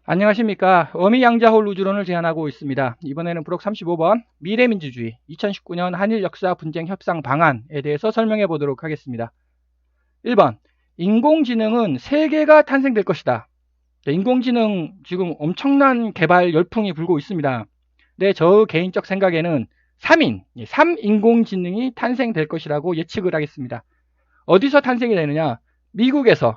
안녕하십니까. 어미양자홀 우주론을 제안하고 있습니다. 이번에는 부록 35번 미래민주주의 2019년 한일 역사 분쟁 협상 방안에 대해서 설명해 보도록 하겠습니다. 1번 인공지능은 세계가 탄생될 것이다. 인공지능 지금 엄청난 개발 열풍이 불고 있습니다. 근데 저 개인적 생각에는 3인공지능이 탄생될 것이라고 예측을 하겠습니다. 어디서 탄생이 되느냐? 미국에서는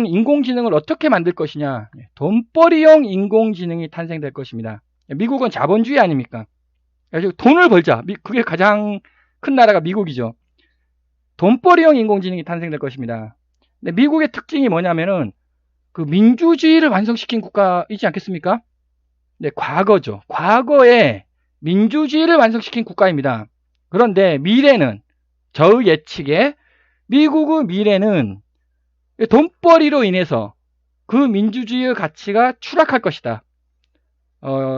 인공지능을 어떻게 만들 것이냐? 돈벌이용 인공지능이 탄생될 것입니다. 미국은 자본주의 아닙니까? 돈을 벌자. 그게 가장 큰 나라가 미국이죠. 돈벌이용 인공지능이 탄생될 것입니다. 근데 미국의 특징이 뭐냐면은 그 민주주의를 완성시킨 국가이지 않겠습니까? 네, 과거죠. 과거에 민주주의를 완성시킨 국가입니다. 그런데 미래는, 저의 예측에 미국의 미래는 돈벌이로 인해서 그 민주주의의 가치가 추락할 것이다.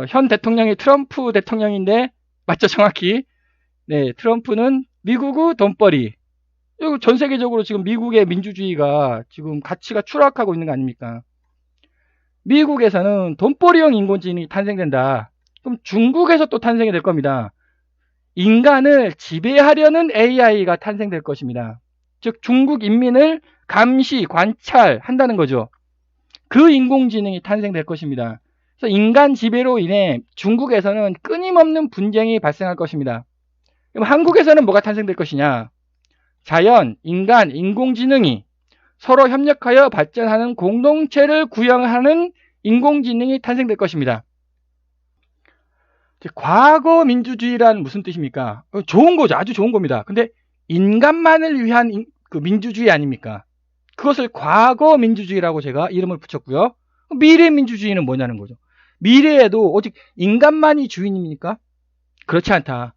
현 대통령이 트럼프 대통령인데, 맞죠? 정확히. 네, 트럼프는 미국의 돈벌이. 전 세계적으로 지금 미국의 민주주의가 지금 가치가 추락하고 있는 거 아닙니까? 미국에서는 돈벌이용 인공지능이 탄생된다. 그럼 중국에서 또 탄생이 될 겁니다. 인간을 지배하려는 AI가 탄생될 것입니다. 즉 중국 인민을 감시, 관찰한다는 거죠. 그 인공지능이 탄생될 것입니다. 그래서 인간 지배로 인해 중국에서는 끊임없는 분쟁이 발생할 것입니다. 그럼 한국에서는 뭐가 탄생될 것이냐? 자연, 인간, 인공지능이 서로 협력하여 발전하는 공동체를 구현하는 인공지능이 탄생될 것입니다. 과거 민주주의란 무슨 뜻입니까? 좋은 거죠. 아주 좋은 겁니다. 근데 인간만을 위한 그 민주주의 아닙니까? 그것을 과거 민주주의라고 제가 이름을 붙였고요. 미래 민주주의는 뭐냐는 거죠. 미래에도 오직 인간만이 주인입니까? 그렇지 않다.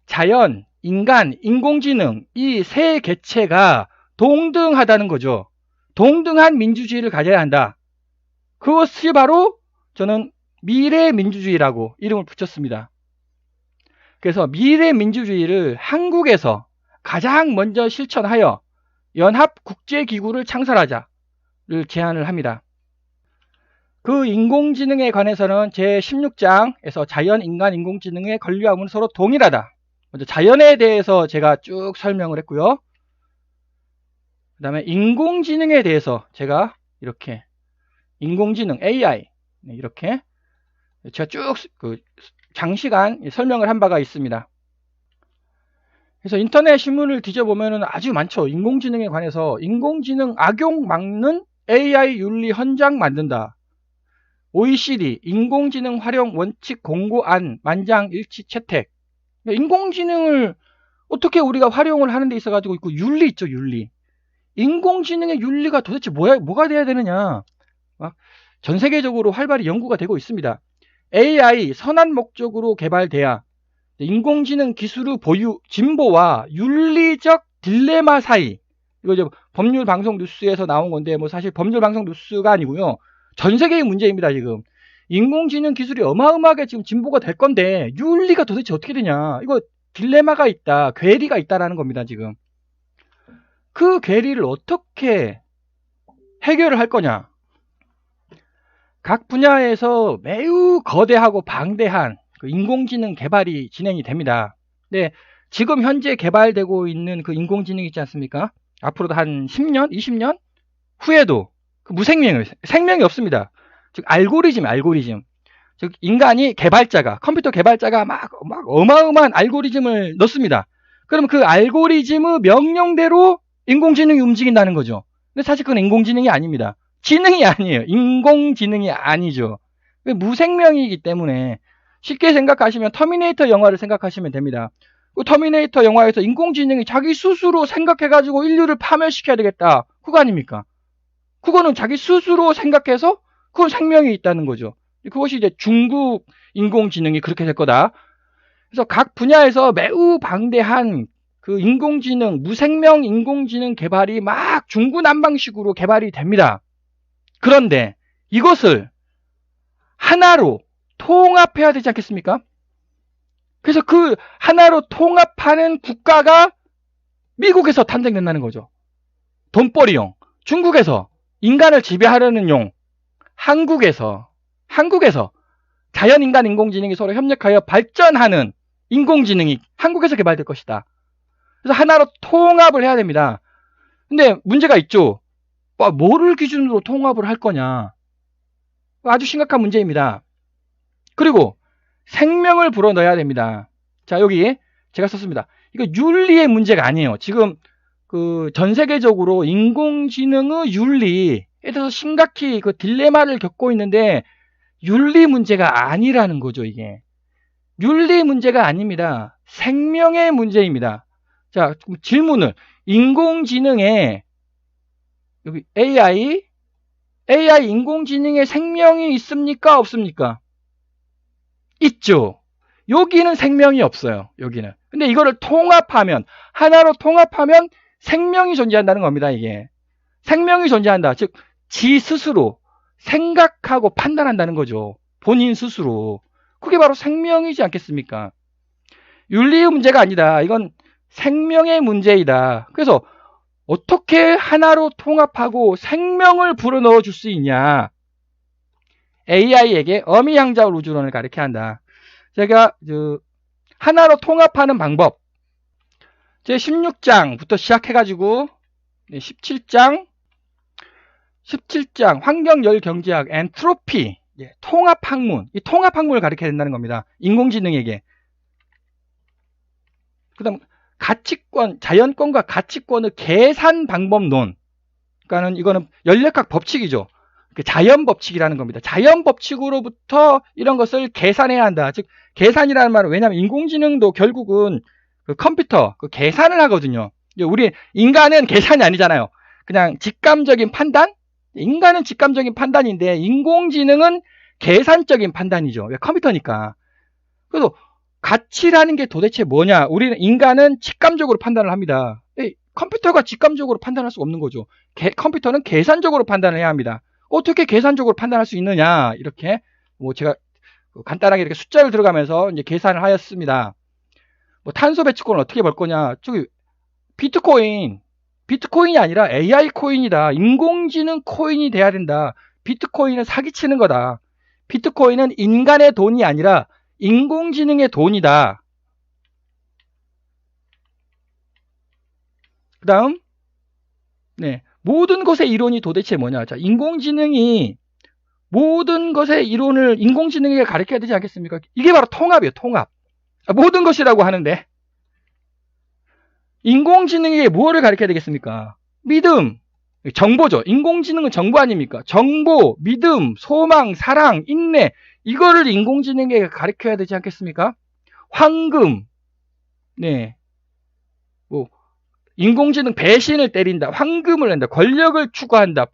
자연, 인간, 인공지능 이 세 개체가 동등하다는 거죠. 동등한 민주주의를 가져야 한다. 그것이 바로 저는 미래 민주주의라고 이름을 붙였습니다. 그래서 미래 민주주의를 한국에서 가장 먼저 실천하여 연합국제기구를 창설하자를 제안을 합니다. 그 인공지능에 관해서는 제16장에서 자연, 인간, 인공지능의 권리함은 서로 동일하다. 먼저 자연에 대해서 제가 쭉 설명을 했고요. 그 다음에 인공지능에 대해서 제가 이렇게 인공지능, AI 이렇게 제가 쭉 장시간 설명을 한 바가 있습니다. 그래서 인터넷 신문을 뒤져보면 아주 많죠. 인공지능에 관해서 인공지능 악용 막는 AI 윤리 헌장 만든다. OECD 인공지능 활용 원칙 공고안 만장일치 채택. 인공지능을 어떻게 우리가 활용을 하는 데 있어가지고 있고 윤리 있죠. 윤리. 인공지능의 윤리가 도대체 뭐가 돼야 되느냐. 전 세계적으로 활발히 연구가 되고 있습니다. AI 선한 목적으로 개발돼야 인공지능 기술의 보유, 진보와 윤리적 딜레마 사이. 이거 이제 법률 방송 뉴스에서 나온 건데, 뭐 사실 법률 방송 뉴스가 아니고요. 전 세계의 문제입니다, 지금. 인공지능 기술이 어마어마하게 지금 진보가 될 건데, 윤리가 도대체 어떻게 되냐. 이거 딜레마가 있다, 괴리가 있다라는 겁니다, 지금. 그 괴리를 어떻게 해결을 할 거냐. 각 분야에서 매우 거대하고 방대한 그 인공지능 개발이 진행이 됩니다. 근데 지금 현재 개발되고 있는 그 인공지능 있지 않습니까? 앞으로도 한 10년, 20년 후에도 그 생명이 없습니다. 즉 알고리즘. 즉 인간이 컴퓨터 개발자가 막 어마어마한 알고리즘을 넣습니다. 그러면 그 알고리즘의 명령대로 인공지능이 움직인다는 거죠. 근데 사실 그건 인공지능이 아닙니다. 지능이 아니에요. 인공지능이 아니죠. 무생명이기 때문에 쉽게 생각하시면 터미네이터 영화를 생각하시면 됩니다. 그 터미네이터 영화에서 인공지능이 자기 스스로 생각해가지고 인류를 파멸시켜야 되겠다. 그거 아닙니까? 그거는 자기 스스로 생각해서 그건 생명이 있다는 거죠. 그것이 이제 중국 인공지능이 그렇게 될 거다. 그래서 각 분야에서 매우 방대한 그 인공지능, 무생명 인공지능 개발이 막 중구난방식으로 개발이 됩니다. 그런데 이것을 하나로 통합해야 되지 않겠습니까? 그래서 그 하나로 통합하는 국가가 미국에서 탄생된다는 거죠. 돈벌이용. 중국에서 인간을 지배하려는 용. 한국에서 자연인간 인공지능이 서로 협력하여 발전하는 인공지능이 한국에서 개발될 것이다. 그래서 하나로 통합을 해야 됩니다. 근데 문제가 있죠. 뭐를 기준으로 통합을 할 거냐. 아주 심각한 문제입니다. 그리고 생명을 불어넣어야 됩니다. 자, 여기 제가 썼습니다. 이거 윤리의 문제가 아니에요. 지금 전 세계적으로 인공지능의 윤리에 대해서 심각히 딜레마를 겪고 있는데 윤리 문제가 아니라는 거죠, 이게. 윤리 문제가 아닙니다. 생명의 문제입니다. 자, 질문을 인공지능에 여기 AI 인공지능에 생명이 있습니까? 없습니까? 있죠. 여기는 생명이 없어요. 여기는. 근데 이거를 하나로 통합하면 생명이 존재한다는 겁니다. 이게. 생명이 존재한다. 즉, 지 스스로 생각하고 판단한다는 거죠. 본인 스스로. 그게 바로 생명이지 않겠습니까? 윤리의 문제가 아니다. 이건 생명의 문제이다. 그래서 어떻게 하나로 통합하고 생명을 불어넣어 줄 수 있냐. AI에게 어미양자울 우주론을 가르쳐야 한다. 제가 하나로 통합하는 방법 제 16장부터 시작해가지고 17장 환경열경제학 엔트로피 통합학문 이 통합학문을 가르쳐야 된다는 겁니다. 인공지능에게. 그 다음 가치권 자연권과 가치권의 계산 방법론. 그러니까는 이거는 연력학 법칙이죠. 자연 법칙이라는 겁니다. 자연 법칙으로부터 이런 것을 계산해야 한다. 즉 계산이라는 말은 왜냐하면 인공지능도 결국은 컴퓨터 계산을 하거든요. 우리 인간은 계산이 아니잖아요. 그냥 직감적인 판단? 인간은 직감적인 판단인데 인공지능은 계산적인 판단이죠. 왜? 컴퓨터니까. 그래서 가치라는 게 도대체 뭐냐? 우리는 인간은 직감적으로 판단을 합니다. 컴퓨터가 직감적으로 판단할 수가 없는 거죠. 컴퓨터는 계산적으로 판단을 해야 합니다. 어떻게 계산적으로 판단할 수 있느냐? 이렇게 제가 간단하게 이렇게 숫자를 들어가면서 이제 계산을 하였습니다. 탄소 배출권을 어떻게 벌 거냐? 저기 비트코인이 아니라 AI 코인이다. 인공지능 코인이 돼야 된다. 비트코인은 사기치는 거다. 비트코인은 인간의 돈이 아니라 인공지능의 돈이다. 그 다음 모든 것의 이론이 도대체 뭐냐. 자, 인공지능이 모든 것의 이론을 인공지능에게 가르쳐야 되지 않겠습니까? 이게 바로 통합이에요. 통합. 모든 것이라고 하는데 인공지능에게 무엇을 가르쳐야 되겠습니까? 믿음, 정보죠. 인공지능은 정보 아닙니까? 정보, 믿음, 소망, 사랑, 인내 이거를 인공지능에게 가르쳐야 되지 않겠습니까? 황금, 인공지능 배신을 때린다, 황금을 낸다, 권력을 추구한다,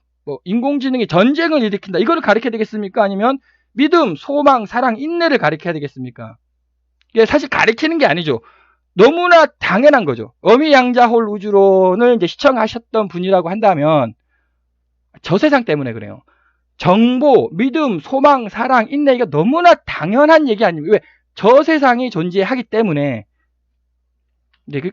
인공지능이 전쟁을 일으킨다. 이거를 가르쳐야 되겠습니까? 아니면 믿음, 소망, 사랑, 인내를 가르쳐야 되겠습니까? 이게 사실 가르치는 게 아니죠. 너무나 당연한 거죠. 어미양자홀 우주론을 이제 시청하셨던 분이라고 한다면 저 세상 때문에 그래요. 정보, 믿음, 소망, 사랑, 인내 이거 너무나 당연한 얘기 아닙니까? 왜? 저 세상이 존재하기 때문에.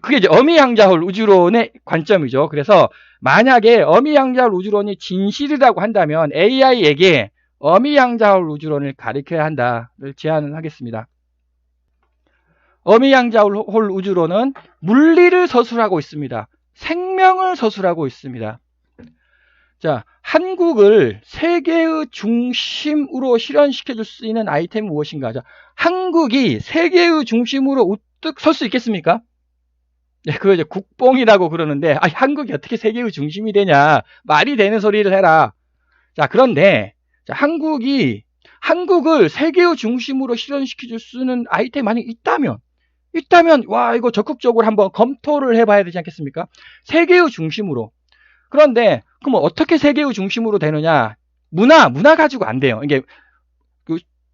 그게 이제 어미양자홀 우주론의 관점이죠. 그래서 만약에 어미양자홀 우주론이 진실이라고 한다면 AI에게 어미양자홀 우주론을 가르쳐야 한다를 제안을 하겠습니다. 어미양자홀 우주론은 물리를 서술하고 있습니다. 생명을 서술하고 있습니다. 자, 한국을 세계의 중심으로 실현시켜 줄 수 있는 아이템은 무엇인가? 자, 한국이 세계의 중심으로 우뚝 설 수 있겠습니까? 그거 이제 국뽕이라고 그러는데, 한국이 어떻게 세계의 중심이 되냐? 말이 되는 소리를 해라. 자, 그런데, 한국을 세계의 중심으로 실현시켜 줄 수 있는 아이템이 만약 있다면, 이거 적극적으로 한번 검토를 해봐야 되지 않겠습니까? 세계의 중심으로. 그런데, 그럼 어떻게 세계의 중심으로 되느냐? 문화 가지고 안 돼요. 이게,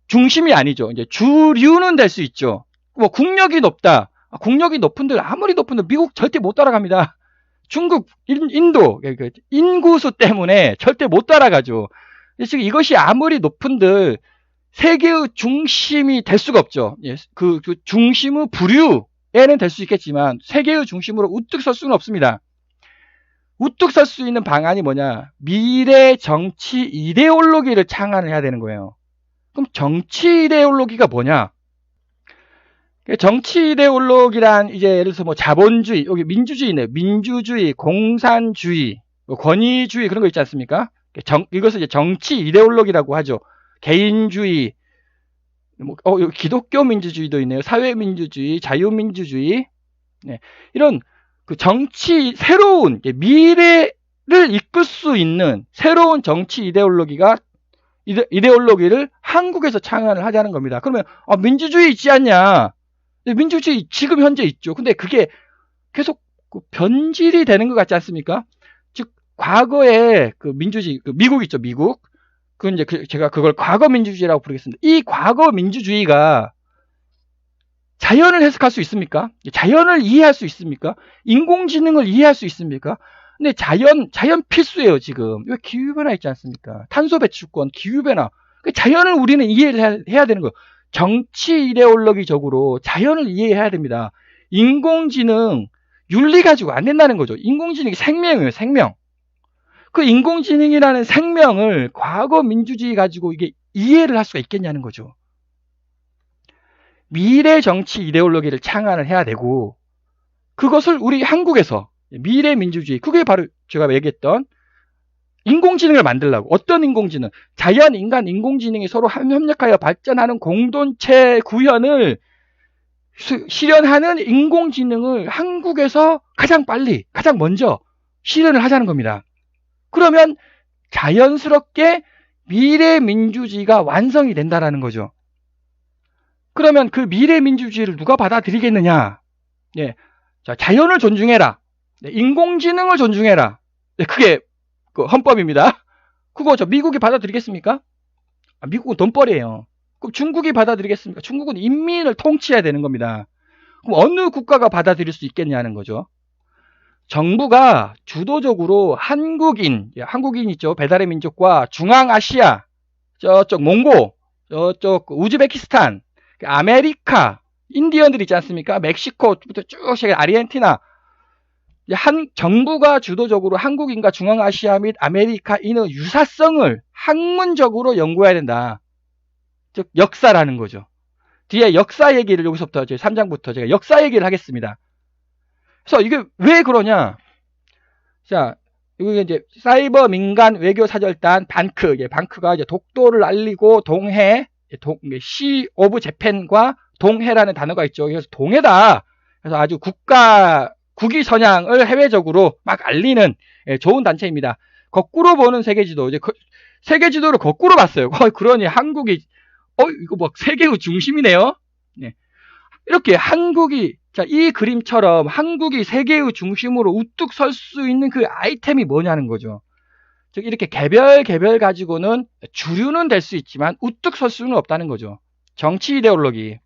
중심이 아니죠. 이제 주류는 될 수 있죠. 국력이 높다. 국력이 높은들, 아무리 높은들, 미국 절대 못 따라갑니다. 중국, 인도, 인구수 때문에 절대 못 따라가죠. 지금 이것이 아무리 높은들, 세계의 중심이 될 수가 없죠. 그 중심의 부류에는 될 수 있겠지만, 세계의 중심으로 우뚝 설 수는 없습니다. 우뚝 설 수 있는 방안이 뭐냐? 미래 정치 이데올로기를 창안을 해야 되는 거예요. 그럼 정치 이데올로기가 뭐냐? 정치 이데올로기란 이제 예를 들어서 뭐 자본주의, 여기 민주주의네, 민주주의, 공산주의, 뭐 권위주의 그런 거 있지 않습니까? 이것을 이제 정치 이데올로기라고 하죠. 개인주의, 뭐, 여기 기독교 민주주의도 있네요. 사회민주주의, 자유민주주의, 네. 이런 그 정치 새로운 미래를 이끌 수 있는 새로운 정치 이데올로기를 한국에서 창안을 하자는 겁니다. 그러면 민주주의 있지 않냐? 민주주의 지금 현재 있죠. 근데 그게 계속 변질이 되는 것 같지 않습니까? 즉 과거에 그 민주주의, 미국 있죠, 미국. 이제 제가 그걸 과거 민주주의라고 부르겠습니다. 이 과거 민주주의가 자연을 해석할 수 있습니까? 자연을 이해할 수 있습니까? 인공지능을 이해할 수 있습니까? 근데 자연 필수예요, 지금. 왜 기후변화 있지 않습니까? 탄소 배출권, 기후변화. 자연을 우리는 이해를 해야 되는 거예요. 정치 이데올로기적으로 자연을 이해해야 됩니다. 인공지능, 윤리 가지고 안 된다는 거죠. 인공지능이 생명이에요, 생명. 그 인공지능이라는 생명을 과거 민주주의 가지고 이게 이해를 할 수가 있겠냐는 거죠. 미래 정치 이데올로기를 창안을 해야 되고, 그것을 우리 한국에서 미래 민주주의, 그게 바로 제가 얘기했던 인공지능을 만들려고. 어떤 인공지능? 자연, 인간, 인공지능이 서로 협력하여 발전하는 공동체 구현을 실현하는 인공지능을 한국에서 가장 빨리, 가장 먼저 실현을 하자는 겁니다. 그러면 자연스럽게 미래 민주주의가 완성이 된다라는 거죠. 그러면 그 미래 민주주의를 누가 받아들이겠느냐? 예. 자, 자연을 존중해라. 네, 인공지능을 존중해라. 네, 그게 그 헌법입니다. 그거 미국이 받아들이겠습니까? 미국은 돈벌이에요. 그럼 중국이 받아들이겠습니까? 중국은 인민을 통치해야 되는 겁니다. 그럼 어느 국가가 받아들일 수 있겠냐는 거죠. 정부가 주도적으로 한국인 있죠. 배달의 민족과 중앙아시아, 저쪽 몽고, 저쪽 우즈베키스탄, 아메리카, 인디언들 있지 않습니까? 멕시코부터 쭉 아르헨티나. 정부가 주도적으로 한국인과 중앙아시아 및 아메리카인의 유사성을 학문적으로 연구해야 된다. 즉 역사라는 거죠. 뒤에 역사 얘기를 여기서부터 3장부터 제가 역사 얘기를 하겠습니다. 그래서 이게 왜 그러냐? 자, 여기 이제 사이버 민간 외교 사절단 방크가 이제 독도를 알리고 동해, 시 오브 재팬과 동해라는 단어가 있죠. 그래서 동해다. 그래서 아주 국위 선양을 해외적으로 막 알리는 좋은 단체입니다. 거꾸로 보는 세계지도, 이제 세계지도를 거꾸로 봤어요. 그러니 한국이 이거 뭐 세계의 중심이네요. 네. 이렇게 한국이, 자, 이 그림처럼 한국이 세계의 중심으로 우뚝 설 수 있는 그 아이템이 뭐냐는 거죠. 즉 이렇게 개별 가지고는 주류는 될 수 있지만 우뚝 설 수는 없다는 거죠. 정치 이데올로기.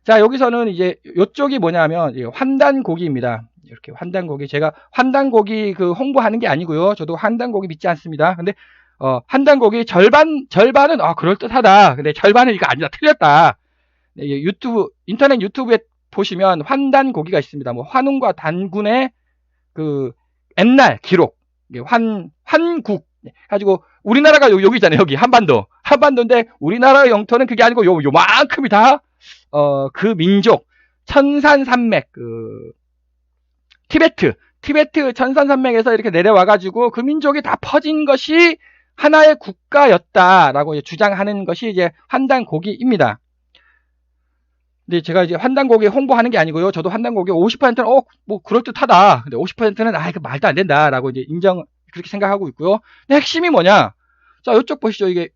자, 여기서는 이제 이쪽이 뭐냐면 환단고기입니다. 이렇게 환단고기. 제가 환단고기 홍보하는 게 아니고요. 저도 환단고기 믿지 않습니다. 근데 환단고기 절반은 그럴듯하다. 근데 절반은 이거 아니다. 틀렸다. 인터넷 유튜브에 보시면 환단고기가 있습니다. 뭐 환웅과 단군의 옛날 기록, 환국 가지고 우리나라가 여기 있잖아요. 여기 한반도인데 우리나라의 영토는 그게 아니고 요만큼이 다 그 민족 천산산맥 티베트 천산산맥에서 이렇게 내려와가지고 그 민족이 다 퍼진 것이 하나의 국가였다라고 주장하는 것이 이제 환단고기입니다. 근데 제가 이제 환단고기 홍보하는 게 아니고요. 저도 환단고기 50%는 뭐 그럴듯하다. 근데 50%는 그 말도 안 된다라고 이제 그렇게 생각하고 있고요. 근데 핵심이 뭐냐? 자, 이쪽 보시죠. 이게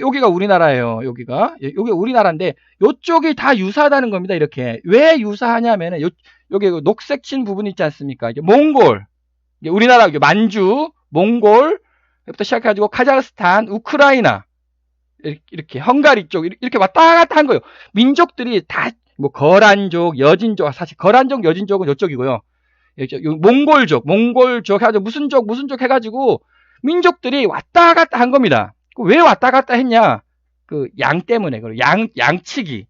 여기가 우리나라예요. 여기 우리나라인데 이쪽이 다 유사하다는 겁니다. 이렇게 왜 유사하냐면은 여기 녹색 친 부분 있지 않습니까? 이제 몽골, 우리나라 만주, 몽골부터 시작해가지고 카자흐스탄, 우크라이나. 이렇게 헝가리 쪽 이렇게 왔다 갔다 한 거예요. 민족들이 다 뭐 거란족, 여진족, 사실 거란족, 여진족은 이쪽이고요. 몽골족 해가지고 무슨 족 해가지고 민족들이 왔다 갔다 한 겁니다. 왜 왔다 갔다 했냐? 양 때문에 양치기.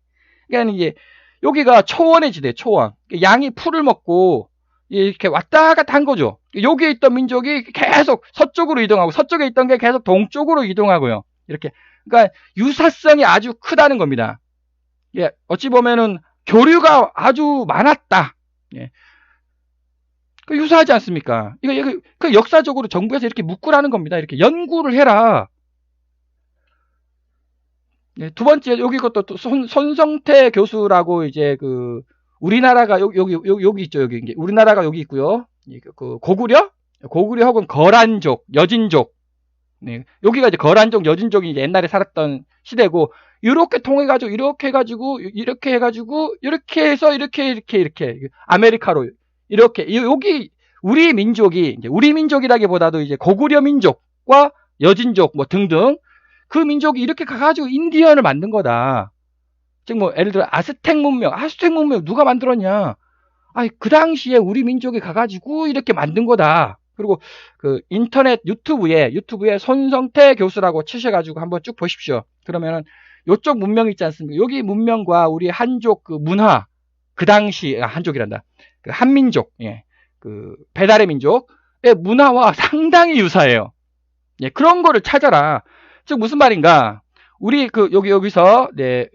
그러니까 이게 여기가 초원의 지대, 초원. 양이 풀을 먹고 이렇게 왔다 갔다 한 거죠. 여기에 있던 민족이 계속 서쪽으로 이동하고 서쪽에 있던 게 계속 동쪽으로 이동하고요. 이렇게. 그러니까 유사성이 아주 크다는 겁니다. 예, 어찌 보면은 교류가 아주 많았다. 예. 그 유사하지 않습니까? 이거 그 역사적으로 정부에서 이렇게 묻고라는 겁니다. 이렇게 연구를 해라. 예, 두 번째 여기 것도 손성태 교수라고 이제 그 우리나라가 여기 있죠. 여기 우리나라가 여기 있고요. 그 고구려 혹은 거란족, 여진족. 네, 여기가 이제 거란족, 여진족이 이제 옛날에 살았던 시대고 이렇게 통해가지고 이렇게 해가지고 이렇게 해가지고 이렇게 해서 이렇게 아메리카로 이렇게 여기 우리 민족이 이제 우리 민족이라기보다도 이제 고구려 민족과 여진족 뭐 등등 그 민족이 이렇게 가가지고 인디언을 만든 거다. 즉 뭐 예를 들어 아스텍 문명 누가 만들었냐? 아니 그 당시에 우리 민족이 가가지고 이렇게 만든 거다. 그리고 그 인터넷 유튜브에 손성태 교수라고 치셔가지고 한번 쭉 보십시오. 그러면은 요쪽 문명 있지 않습니까? 여기 문명과 우리 한족 그 문화 그 당시 한족이란다. 그 한민족, 예, 그 배달의 민족의 문화와 상당히 유사해요. 예, 그런 거를 찾아라. 즉 무슨 말인가? 우리 그 여기서 네,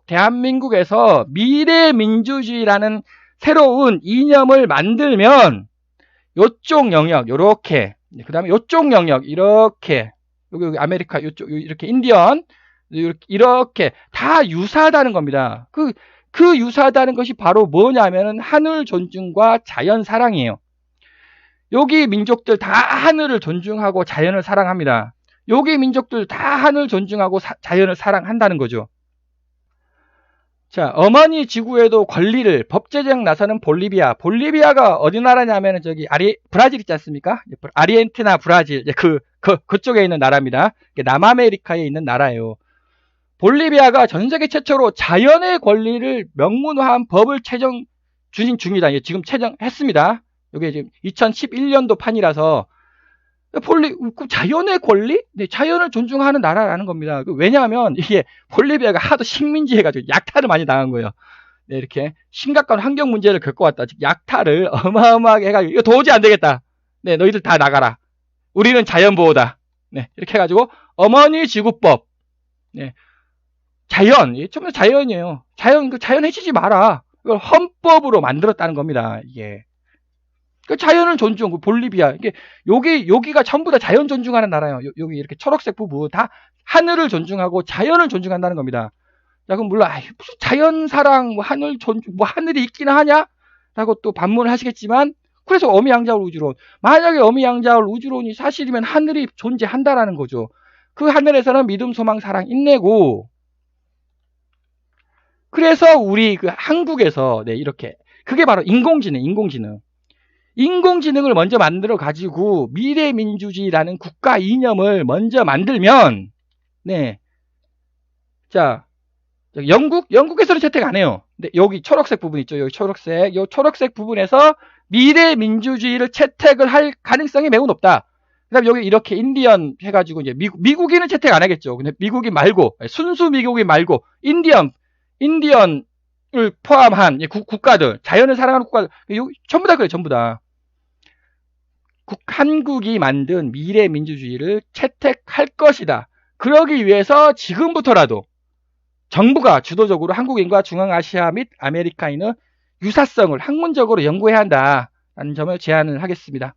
대한민국에서 미래 민주주의라는 새로운 이념을 만들면 요쪽 영역 요렇게 그다음에 요쪽 영역 이렇게 여기 아메리카 요쪽 이렇게 인디언 이렇게 다 유사하다는 겁니다. 그 유사하다는 것이 바로 뭐냐면은 하늘 존중과 자연 사랑이에요. 여기 민족들 다 하늘을 존중하고 자연을 사랑합니다. 여기 민족들 다 하늘 존중하고 자연을 사랑한다는 거죠. 자, 어머니 지구에도 권리를 법 제정 나서는 볼리비아가 어디 나라냐면은 저기 브라질 있지 않습니까? 아르헨티나, 브라질 그쪽에 있는 나라입니다. 남아메리카에 있는 나라예요. 볼리비아가 전 세계 최초로 자연의 권리를 명문화한 법을 제정 중이다. 지금 제정했습니다. 이게 지금 2011년도 판이라서 자연의 권리? 네, 자연을 존중하는 나라라는 겁니다. 왜냐하면 이게 볼리비아가 하도 식민지 해가지고 약탈을 많이 당한 거예요. 네, 이렇게 심각한 환경 문제를 겪어왔다. 즉 약탈을 어마어마하게 해가지고 이거 도저히 안 되겠다. 네, 너희들 다 나가라. 우리는 자연보호다. 네, 이렇게 해가지고 어머니 지구법. 네, 자연, 전부 다 자연이에요. 자연 해치지 마라. 이걸 헌법으로 만들었다는 겁니다. 이게. 그 자연을 존중, 볼리비아. 여기가 전부 다 자연 존중하는 나라예요. 여기 이렇게 초록색 부분 다 하늘을 존중하고 자연을 존중한다는 겁니다. 자, 그럼 물론, 무슨 자연 사랑, 하늘 존중, 하늘이 있기는 하냐? 라고 또 반문을 하시겠지만, 그래서 어미양자울 우주론. 만약에 어미양자울 우주론이 사실이면 하늘이 존재한다라는 거죠. 그 하늘에서는 믿음, 소망, 사랑, 인내고, 그래서 우리 그 한국에서, 네, 이렇게. 그게 바로 인공지능을 먼저 만들어 가지고 미래민주주의라는 국가 이념을 먼저 만들면, 네. 자, 영국에서는 채택 안 해요. 근데 여기 초록색 부분 있죠. 여기 초록색 부분에서 미래민주주의를 채택을 할 가능성이 매우 높다. 그 다음에 여기 이렇게 인디언 해가지고 이제 미국인은 채택 안 하겠죠. 근데 미국인 말고, 순수 미국인 말고, 인디언을 포함한 국가들, 자연을 사랑하는 국가들, 전부 다 그래요, 전부 다. 한국이 만든 미래 민주주의를 채택할 것이다. 그러기 위해서 지금부터라도 정부가 주도적으로 한국인과 중앙아시아 및 아메리카인의 유사성을 학문적으로 연구해야 한다라는 점을 제안을 하겠습니다.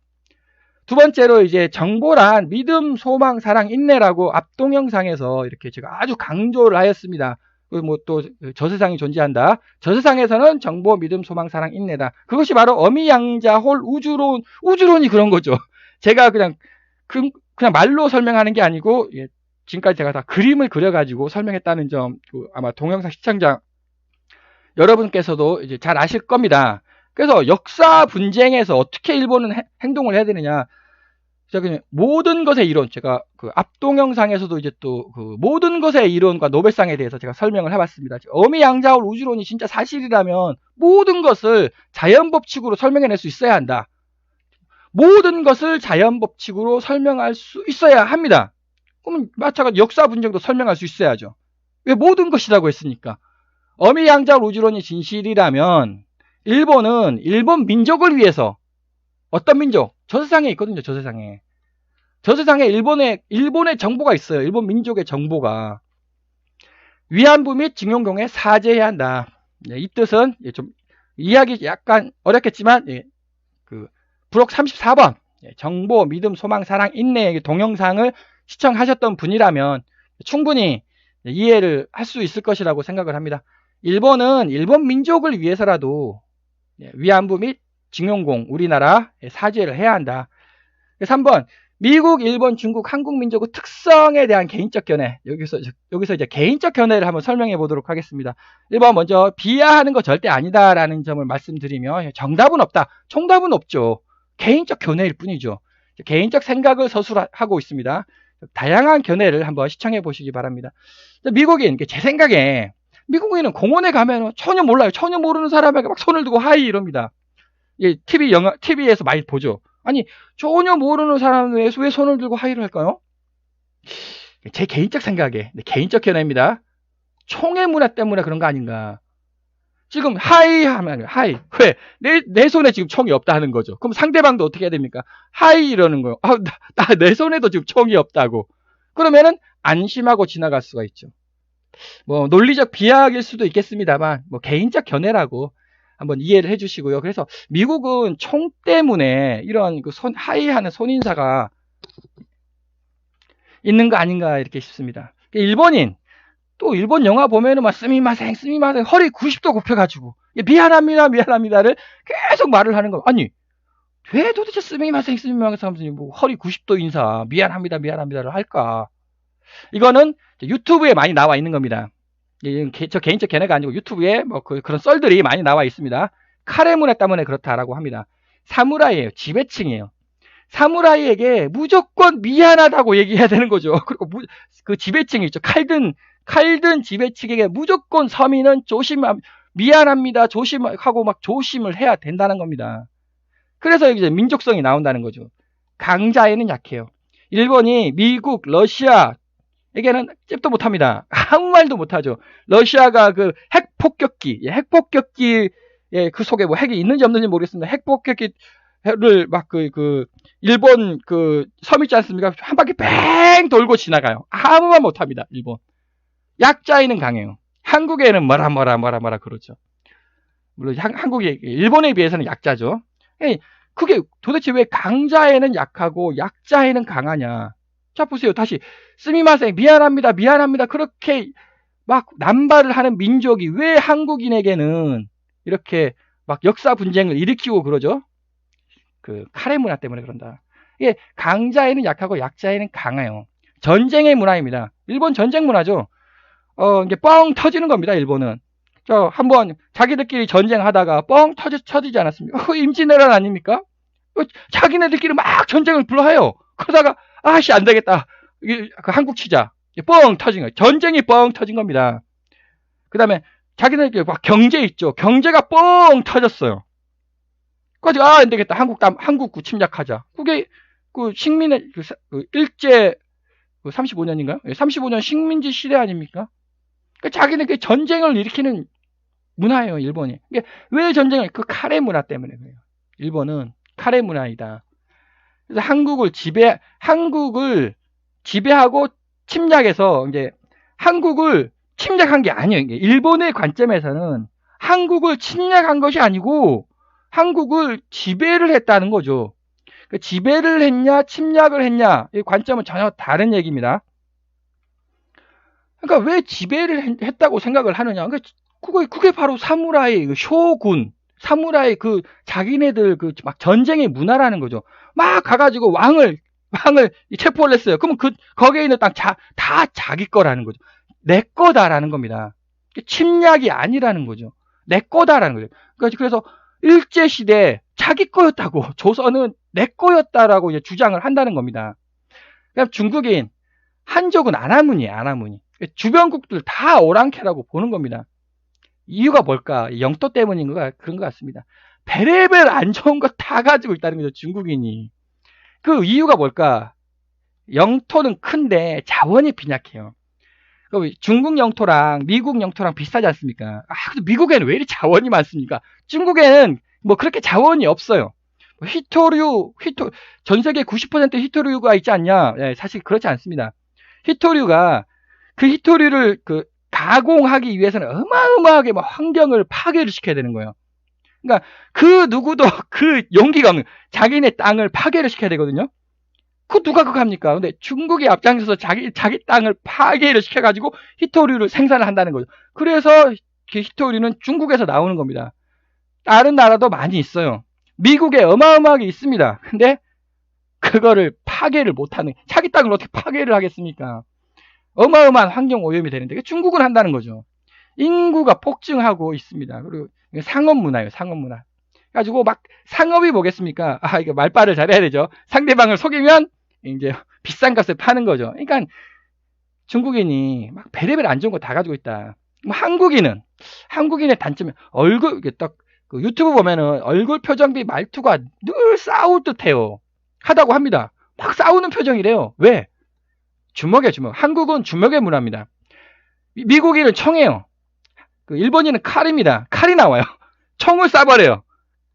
두 번째로 이제 정보란 믿음, 소망, 사랑, 인내라고 앞 동영상에서 이렇게 제가 아주 강조를 하였습니다. 뭐 또 저 세상이 존재한다. 저 세상에서는 정보, 믿음, 소망, 사랑, 인내다. 그것이 바로 어미양자홀 우주론이 그런 거죠. 제가 그냥 말로 설명하는 게 아니고 지금까지 제가 다 그림을 그려가지고 설명했다는 점 아마 동영상 시청자 여러분께서도 이제 잘 아실 겁니다. 그래서 역사 분쟁에서 어떻게 일본은 행동을 해야 되느냐. 제가 그냥 모든 것의 이론, 제가 그 앞 동영상에서도 이제 또 그 모든 것의 이론과 노벨상에 대해서 제가 설명을 해봤습니다. 어미양자홀 우주론이 진짜 사실이라면 모든 것을 자연법칙으로 설명해낼 수 있어야 한다. 모든 것을 자연법칙으로 설명할 수 있어야 합니다. 그러면 마찬가지로 역사 분쟁도 설명할 수 있어야죠. 왜 모든 것이라고 했으니까. 어미양자홀 우주론이 진실이라면 일본은 일본 민족을 위해서 어떤 민족? 저 세상에 있거든요. 저 세상에. 저 세상에 일본의 정보가 있어요. 일본 민족의 정보가. 위안부 및 징용공에 사죄해야 한다. 이 뜻은 좀 이해하기 약간 어렵겠지만 부록 34번 정보, 믿음, 소망, 사랑, 인내의 동영상을 시청하셨던 분이라면 충분히 이해를 할 수 있을 것이라고 생각을 합니다. 일본은 일본 민족을 위해서라도 위안부 및 징용공 우리나라 사죄를 해야 한다. 3번 미국, 일본, 중국, 한국 민족의 특성에 대한 개인적 견해. 여기서 이제 개인적 견해를 한번 설명해 보도록 하겠습니다. 1번 먼저 비하하는 거 절대 아니다라는 점을 말씀드리며 정답은 없다. 총답은 없죠. 개인적 견해일 뿐이죠. 개인적 생각을 서술하고 있습니다. 다양한 견해를 한번 시청해 보시기 바랍니다. 미국인, 제 생각에 미국인은 공원에 가면 전혀 몰라요. 전혀 모르는 사람에게 막 손을 들고 하이 이럽니다. TV에서 많이 보죠. 아니, 전혀 모르는 사람에 왜 손을 들고 하이를 할까요? 제 개인적 생각에, 개인적 견해입니다. 총의 문화 때문에 그런 거 아닌가. 지금 하이 하면 하이. 왜? 내 손에 지금 총이 없다 하는 거죠. 그럼 상대방도 어떻게 해야 됩니까? 하이 이러는 거예요. 내 손에도 지금 총이 없다고. 그러면은 안심하고 지나갈 수가 있죠. 뭐 논리적 비하일 수도 있겠습니다만 뭐 개인적 견해라고 한번 이해를 해주시고요. 그래서 미국은 총 때문에 이런 하이하는 손인사가 있는 거 아닌가 이렇게 싶습니다. 일본인 또 일본 영화 보면은 막 스미마생 허리 90도 굽혀가지고 미안합니다를 계속 말을 하는 거. 아니 왜 도대체 스미마생 하면서 뭐 허리 90도 인사 미안합니다를 할까? 이거는 유튜브에 많이 나와 있는 겁니다. 저 개인적 견해가 아니고 유튜브에 뭐 그런 썰들이 많이 나와 있습니다. 카레 문화 때문에 그렇다라고 합니다. 사무라이예요. 지배층이에요. 사무라이에게 무조건 미안하다고 얘기해야 되는 거죠. 그리고 그 지배층이 있죠. 칼든 지배층에게 무조건 서민은 미안합니다. 조심하고 막 조심을 해야 된다는 겁니다. 그래서 이제 민족성이 나온다는 거죠. 강자에는 약해요. 일본이 미국, 러시아에게는 잽도 못합니다. 아무 말도 못하죠. 러시아가 그 핵폭격기 그 속에 뭐 핵이 있는지 없는지 모르겠습니다. 핵폭격기를 막 일본 섬 있지 않습니까? 한 바퀴 뺑 돌고 지나가요. 아무 말 못합니다. 일본. 약자에는 강해요. 한국에는 뭐라 그러죠. 물론 한국이 일본에 비해서는 약자죠. 그게 도대체 왜 강자에는 약하고 약자에는 강하냐. 자 보세요. 다시 스미마생 미안합니다 그렇게 막 남발을 하는 민족이 왜 한국인에게는 이렇게 막 역사 분쟁을 일으키고 그러죠. 그 카레 문화 때문에 그런다. 이게 강자에는 약하고 약자에는 강해요. 전쟁의 문화입니다. 일본 전쟁 문화죠. 이게 뻥 터지는 겁니다. 일본은. 한번 자기들끼리 전쟁하다가 뻥 터지지 않았습니까? 임진왜란 아닙니까? 자기네들끼리 막 전쟁을 불러해요. 그러다가 아씨 안 되겠다. 한국 치자. 뻥 터진 거예요. 전쟁이 뻥 터진 겁니다. 그 다음에 자기네들끼리 막 경제 있죠. 경제가 뻥 터졌어요. 그래서 안 되겠다. 한국 침략하자. 그게 식민의 일제 35년인가요? 35년 식민지 시대 아닙니까? 자기네들끼리 전쟁을 일으키는 문화예요, 일본이. 왜 전쟁을? 카레 문화 때문에 그래요. 일본은 카레 문화이다. 그래서 한국을 지배하고 침략해서 이제 한국을 침략한 게 아니에요. 일본의 관점에서는 한국을 침략한 것이 아니고 한국을 지배를 했다는 거죠. 지배를 했냐, 침략을 했냐, 이 관점은 전혀 다른 얘기입니다. 그러니까 왜 지배를 했다고 생각을 하느냐? 그게 바로 사무라이, 쇼군, 사무라이 자기네들 막 전쟁의 문화라는 거죠. 막 가가지고 왕을 체포를 했어요. 그러면 거기에 있는 땅 다 자기 거라는 거죠. 내 거다라는 겁니다. 침략이 아니라는 거죠. 내 거다라는 거죠. 그래서 일제시대 자기 거였다고, 조선은 내 거였다라고 이제 주장을 한다는 겁니다. 그럼 중국인, 한족은 아나문이에요, 아나문이. 주변국들 다 오랑캐라고 보는 겁니다. 이유가 뭘까? 영토 때문인 그런 것 같습니다. 베레벨 안 좋은 거 다 가지고 있다는 거죠, 중국인이. 그 이유가 뭘까? 영토는 큰데 자원이 빈약해요. 중국 영토랑 미국 영토랑 비슷하지 않습니까? 근데 미국에는 왜 이리 자원이 많습니까? 중국에는 뭐 그렇게 자원이 없어요. 전 세계 90% 희토류가 있지 않냐? 네, 사실 그렇지 않습니다. 희토류가 그 희토류를 가공하기 위해서는 어마어마하게 막 환경을 파괴를 시켜야 되는 거예요. 그러니까 그 누구도 그 용기가 없는, 자기네 땅을 파괴를 시켜야 되거든요. 누가 그거 합니까? 근데 중국이 앞장서서 자기 땅을 파괴를 시켜가지고 희토류를 생산을 한다는 거죠. 그래서 그 희토류는 중국에서 나오는 겁니다. 다른 나라도 많이 있어요. 미국에 어마어마하게 있습니다. 근데 그거를 파괴를 못하는, 자기 땅을 어떻게 파괴를 하겠습니까? 어마어마한 환경 오염이 되는데 중국은 한다는 거죠. 인구가 폭증하고 있습니다. 그리고 상업 문화예요, 상업 문화. 가지고 막 상업이 뭐겠습니까? 이거 말빨을 잘해야 되죠. 상대방을 속이면 이제 비싼 값에 파는 거죠. 그러니까 중국인이 막 별의별 안 좋은 거 다 가지고 있다. 한국인의 단점은 얼굴, 딱 유튜브 보면은 얼굴 표정비 말투가 늘 싸울 듯해요. 하다고 합니다. 막 싸우는 표정이래요. 왜? 주먹이에요, 주먹. 한국은 주먹의 문화입니다. 미국인은 총이에요. 일본인은 칼입니다. 칼이 나와요. 총을 쏴버려요.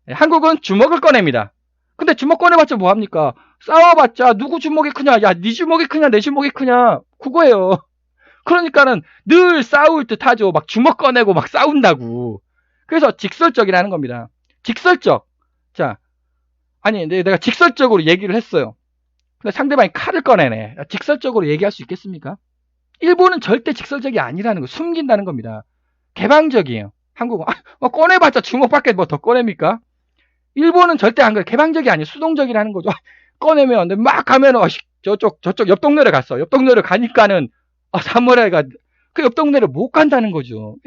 한국은 주먹을 꺼냅니다. 근데 주먹 꺼내봤자 뭐합니까? 싸워봤자 누구 주먹이 크냐? 야, 네 주먹이 크냐? 내 주먹이 크냐? 그거예요. 그러니까는 늘 싸울 듯 하죠. 막 주먹 꺼내고 막 싸운다고. 그래서 직설적이라는 겁니다. 직설적. 자, 아니, 내가 직설적으로 얘기를 했어요. 근데 상대방이 칼을 꺼내네. 직설적으로 얘기할 수 있겠습니까? 일본은 절대 직설적이 아니라는 거, 숨긴다는 겁니다. 개방적이에요. 한국은 꺼내봤자 주먹밖에 뭐 더 꺼냅니까? 일본은 절대 안 그래. 개방적이 아니에요. 수동적이라는 거죠. 꺼내면 막 가면 저쪽 옆 동네를 갔어. 옆 동네를 가니까는 사무라이가 그 옆 동네를 못 간다는 거죠.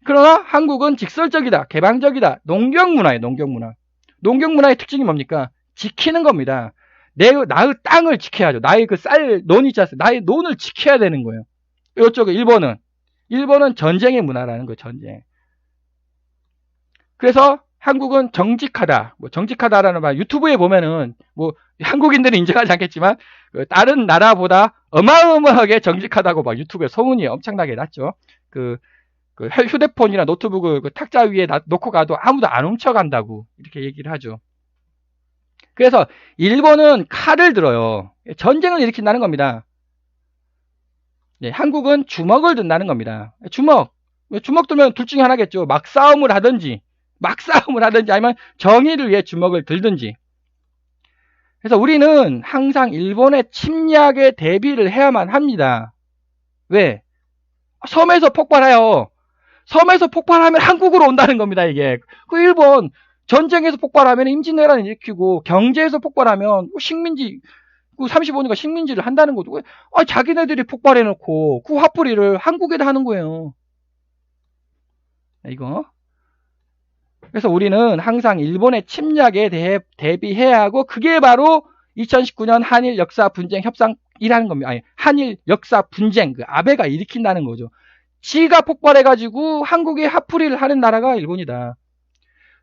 그러나 한국은 직설적이다, 개방적이다. 농경 문화예요. 농경 문화. 농경 문화의 특징이 뭡니까? 지키는 겁니다. 나의 땅을 지켜야죠. 나의 논이 있지 않습니까? 나의 논을 지켜야 되는 거예요. 이쪽에 일본은 전쟁의 문화라는 거예요. 전쟁. 그래서 한국은 정직하다. 정직하다라는 말 유튜브에 보면은 한국인들은 인정하지 않겠지만 다른 나라보다 어마어마하게 정직하다고 막 유튜브에 소문이 엄청나게 났죠. 휴대폰이나 노트북을 탁자 위에 놓고 가도 아무도 안 훔쳐간다고 이렇게 얘기를 하죠. 그래서 일본은 칼을 들어요. 전쟁을 일으킨다는 겁니다. 네, 한국은 주먹을 든다는 겁니다. 주먹 들면 둘 중에 하나겠죠. 막싸움을 하든지 아니면 정의를 위해 주먹을 들든지. 그래서 우리는 항상 일본의 침략에 대비를 해야만 합니다. 왜? 섬에서 폭발해요. 섬에서 폭발하면 한국으로 온다는 겁니다, 이게. 일본 전쟁에서 폭발하면 임진왜란을 일으키고, 경제에서 폭발하면 식민지, 35년간 식민지를 한다는 거죠. 자기네들이 폭발해놓고 그 화풀이를 한국에다 하는 거예요. 이거. 그래서 우리는 항상 일본의 침략에 대해 대비해야 하고, 그게 바로 2019년 한일 역사 분쟁 협상이라는 겁니다. 아니, 한일 역사 분쟁, 아베가 일으킨다는 거죠. 지가 폭발해가지고 한국에 화풀이를 하는 나라가 일본이다.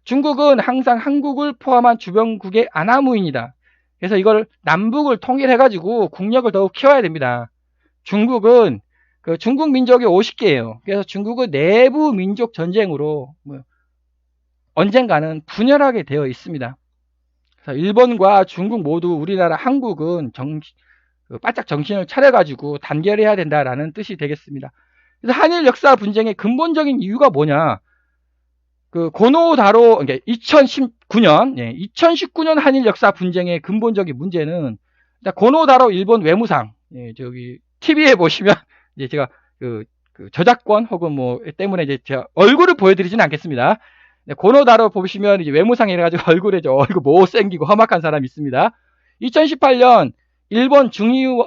중국은 항상 한국을 포함한 주변국의 아나무인이다. 그래서 이걸 남북을 통일해가지고 국력을 더욱 키워야 됩니다. 중국은 중국 민족이 50개예요. 그래서 중국은 내부 민족 전쟁으로 언젠가는 분열하게 되어 있습니다. 그래서 일본과 중국 모두 우리나라 한국은 바짝 정신을 차려가지고 단결해야 된다라는 뜻이 되겠습니다. 그래서 한일 역사 분쟁의 근본적인 이유가 뭐냐? 고노다로, 그러니까 2019년 한일 역사 분쟁의 근본적인 문제는, 고노다로 일본 외무상, TV에 보시면, 제가 저작권 혹은 때문에 제가 얼굴을 보여드리지는 않겠습니다. 고노다로 보시면 외무상이 해가지고 얼굴에 얼굴 못생기고 험악한 사람이 있습니다. 2018년 일본 중의원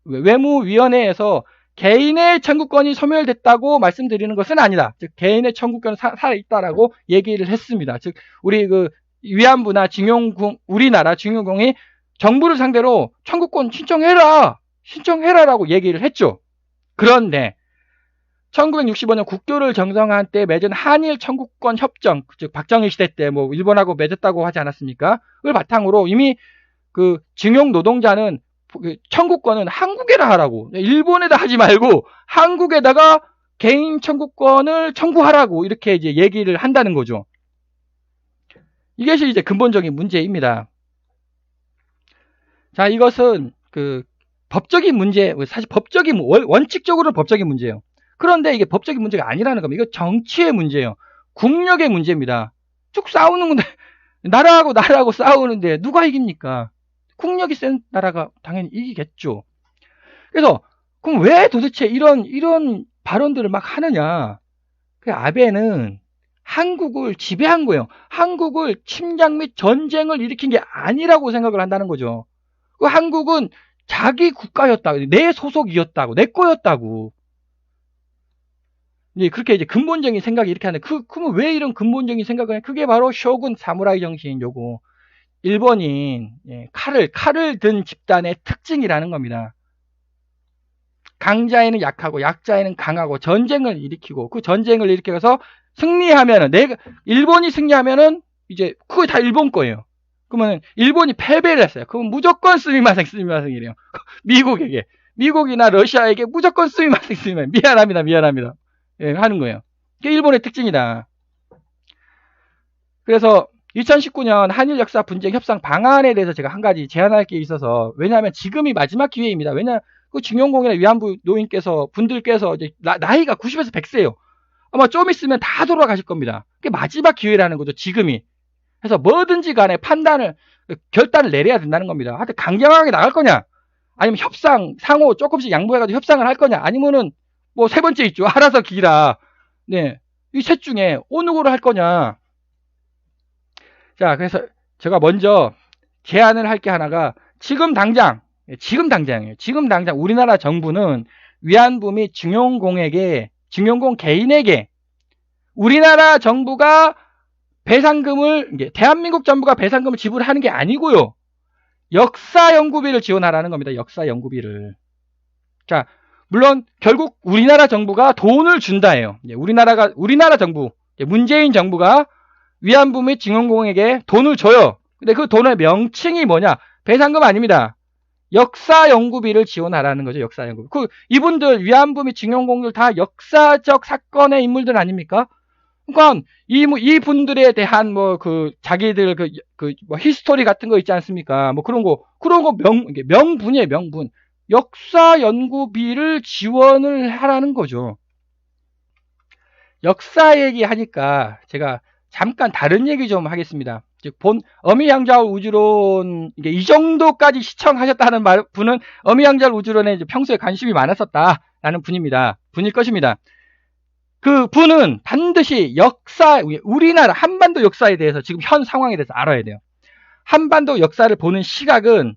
외무위원회에서 개인의 청구권이 소멸됐다고 말씀드리는 것은 아니다. 즉 개인의 청구권은 살아있다라고 얘기를 했습니다. 즉 우리 위안부나 우리나라 징용공이 정부를 상대로 청구권 신청해라라고 얘기를 했죠. 그런데 1965년 국교를 정성한 때 맺은 한일 청구권 협정, 즉 박정희 시대 때 일본하고 맺었다고 하지 않았습니까? 그걸 바탕으로 이미 징용 노동자는 청구권은 한국에다 하라고. 일본에다 하지 말고 한국에다가 개인 청구권을 청구하라고 이렇게 이제 얘기를 한다는 거죠. 이것이 이제 근본적인 문제입니다. 자, 이것은 그 법적인 문제, 사실 법적인 원칙적으로는 법적인 문제예요. 그런데 이게 법적인 문제가 아니라는 겁니다. 이거 정치의 문제예요. 국력의 문제입니다. 쭉 싸우는 건데 나라하고 싸우는데 누가 이깁니까? 국력이 센 나라가 당연히 이기겠죠. 그래서 그럼 왜 도대체 이런 발언들을 막 하느냐? 그 아베는 한국을 지배한 거예요. 한국을 침략 및 전쟁을 일으킨 게 아니라고 생각을 한다는 거죠. 그 한국은 자기 국가였다고, 내 소속이었다고, 내 거였다고. 예, 그렇게 이제 근본적인 생각이 이렇게 하는데, 그러면 왜 이런 근본적인 생각을 해? 그게 바로 쇼군 사무라이 정신 요거. 일본인, 예, 칼을 든 집단의 특징이라는 겁니다. 강자에는 약하고, 약자에는 강하고, 전쟁을 일으키고, 그 전쟁을 일으켜서 승리하면은, 일본이 승리하면은, 이제, 그거 다 일본 거예요. 그러면 일본이 패배를 했어요. 그러면 무조건 스미마셍이래요. 미국에게. 미국이나 러시아에게 무조건 스미마셍. 미안합니다. 예, 하는 거예요. 그게 일본의 특징이다. 그래서 2019년 한일 역사 분쟁 협상 방안에 대해서 제가 한 가지 제안할 게 있어서, 왜냐하면 지금이 마지막 기회입니다. 그 증용공이나 위안부 분들께서 이제 나이가 90에서 100세예요. 아마 좀 있으면 다 돌아가실 겁니다. 그게 마지막 기회라는 거죠, 지금이. 그래서 뭐든지 간에 결단을 내려야 된다는 겁니다. 하여튼 강경하게 나갈 거냐, 아니면 상호 조금씩 양보해가지고 협상을 할 거냐, 아니면은 뭐 세 번째 있죠. 알아서 기라. 네. 이 셋 중에 어느 거를 할 거냐. 자, 그래서 제가 먼저 제안을 할 게 하나가, 지금 당장 우리나라 정부는 위안부 및 증용공 개인에게 우리나라 정부가 대한민국 정부가 배상금을 지불하는 게 아니고요. 역사연구비를 지원하라는 겁니다. 역사연구비를. 자, 물론 결국 우리나라 정부가 돈을 준다예요. 우리나라 정부, 문재인 정부가 위안부 및 증용공에게 돈을 줘요. 근데 그 돈의 명칭이 뭐냐? 배상금 아닙니다. 역사연구비를 지원하라는 거죠. 역사연구비. 이분들 위안부 및 증용공들 다 역사적 사건의 인물들 아닙니까? 그러니까 이 분들에 대한 자기들 히스토리 같은 거 있지 않습니까? 그런 거 명분이에요, 명분. 역사 연구비를 지원을 하라는 거죠. 역사 얘기하니까 제가 잠깐 다른 얘기 좀 하겠습니다. 즉, 어미양자울 우주론, 이 정도까지 시청하셨다는 분은 어미양자울 우주론에 평소에 관심이 많았었다라는 분일 것입니다. 그 분은 반드시 우리나라 한반도 역사에 대해서, 지금 현 상황에 대해서 알아야 돼요. 한반도 역사를 보는 시각은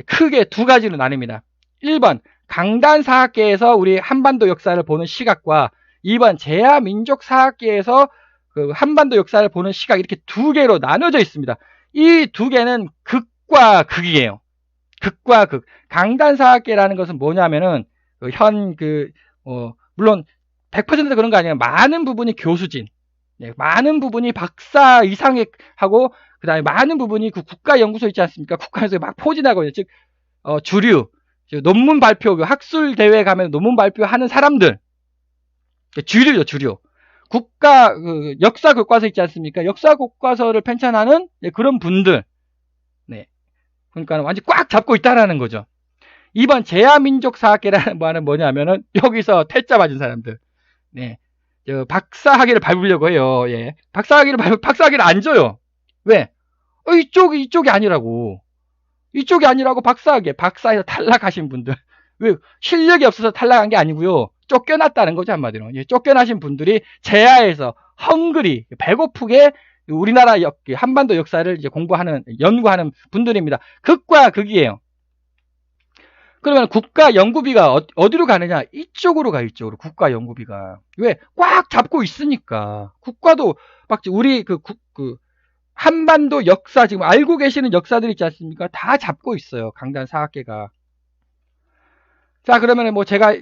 크게 두 가지로 나뉩니다. 1번, 강단사학계에서 우리 한반도 역사를 보는 시각과 2번, 제야민족사학계에서 그 한반도 역사를 보는 시각, 이렇게 두 개로 나눠져 있습니다. 이 두 개는 극과 극이에요. 극과 극. 강단사학계라는 것은 뭐냐면은, 물론 100% 그런 거 아니에요. 많은 부분이 교수진, 많은 부분이 박사 이상의 하고, 그 다음에 많은 부분이 그 국가연구소 있지 않습니까? 국가연구소에 막 포진하고 있는, 즉, 주류, 논문 발표, 학술 대회 가면 논문 발표하는 사람들, 주류죠, 주류. 역사 교과서 있지 않습니까? 역사 교과서를 편찬하는 그런 분들, 네. 그러니까 완전 꽉 잡고 있다라는 거죠. 2번 제야민족사학계라는 말은 뭐냐면은, 여기서 퇴짜 맞은 사람들, 네. 박사학위를 밟으려고 해요. 예. 박사학위를 안 줘요. 왜? 이쪽이 아니라고. 이쪽이 아니라고 박사에서 탈락하신 분들. 왜? 실력이 없어서 탈락한 게 아니고요. 쫓겨났다는 거죠, 한마디로. 예, 쫓겨나신 분들이 제야에서 헝그리, 배고프게 우리나라 한반도 역사를 이제 연구하는 분들입니다. 극과 극이에요. 그러면 국가 연구비가 어디로 가느냐? 이쪽으로 가, 이쪽으로. 국가 연구비가. 왜? 꽉 잡고 있으니까. 국가도 막 우리 한반도 역사, 지금 알고 계시는 역사들 있지 않습니까? 다 잡고 있어요. 강단사학계가. 자, 그러면 제가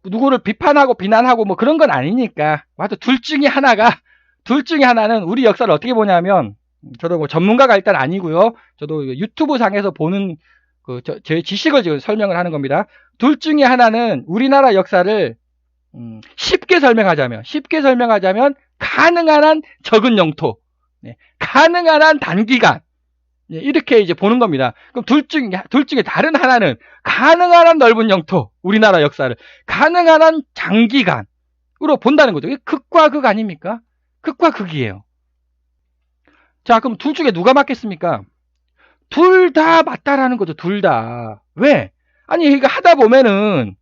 누구를 비판하고 비난하고 그런 건 아니니까. 하여튼 둘 중에 하나는 우리 역사를 어떻게 보냐면, 저도 전문가가 일단 아니고요. 저도 유튜브 상에서 보는 제 지식을 지금 설명을 하는 겁니다. 둘 중에 하나는 우리나라 역사를 쉽게 설명하자면 가능한 한 적은 영토, 가능한 한 단기간, 이렇게 이제 보는 겁니다. 그럼 둘 중에 다른 하나는 가능한 한 넓은 영토, 우리나라 역사를 가능한 한 장기간으로 본다는 거죠. 이게 극과 극 아닙니까? 극과 극이에요. 자, 그럼 둘 중에 누가 맞겠습니까? 둘 다 맞다라는 거죠. 둘 다. 왜? 아니, 이거 하다 보면은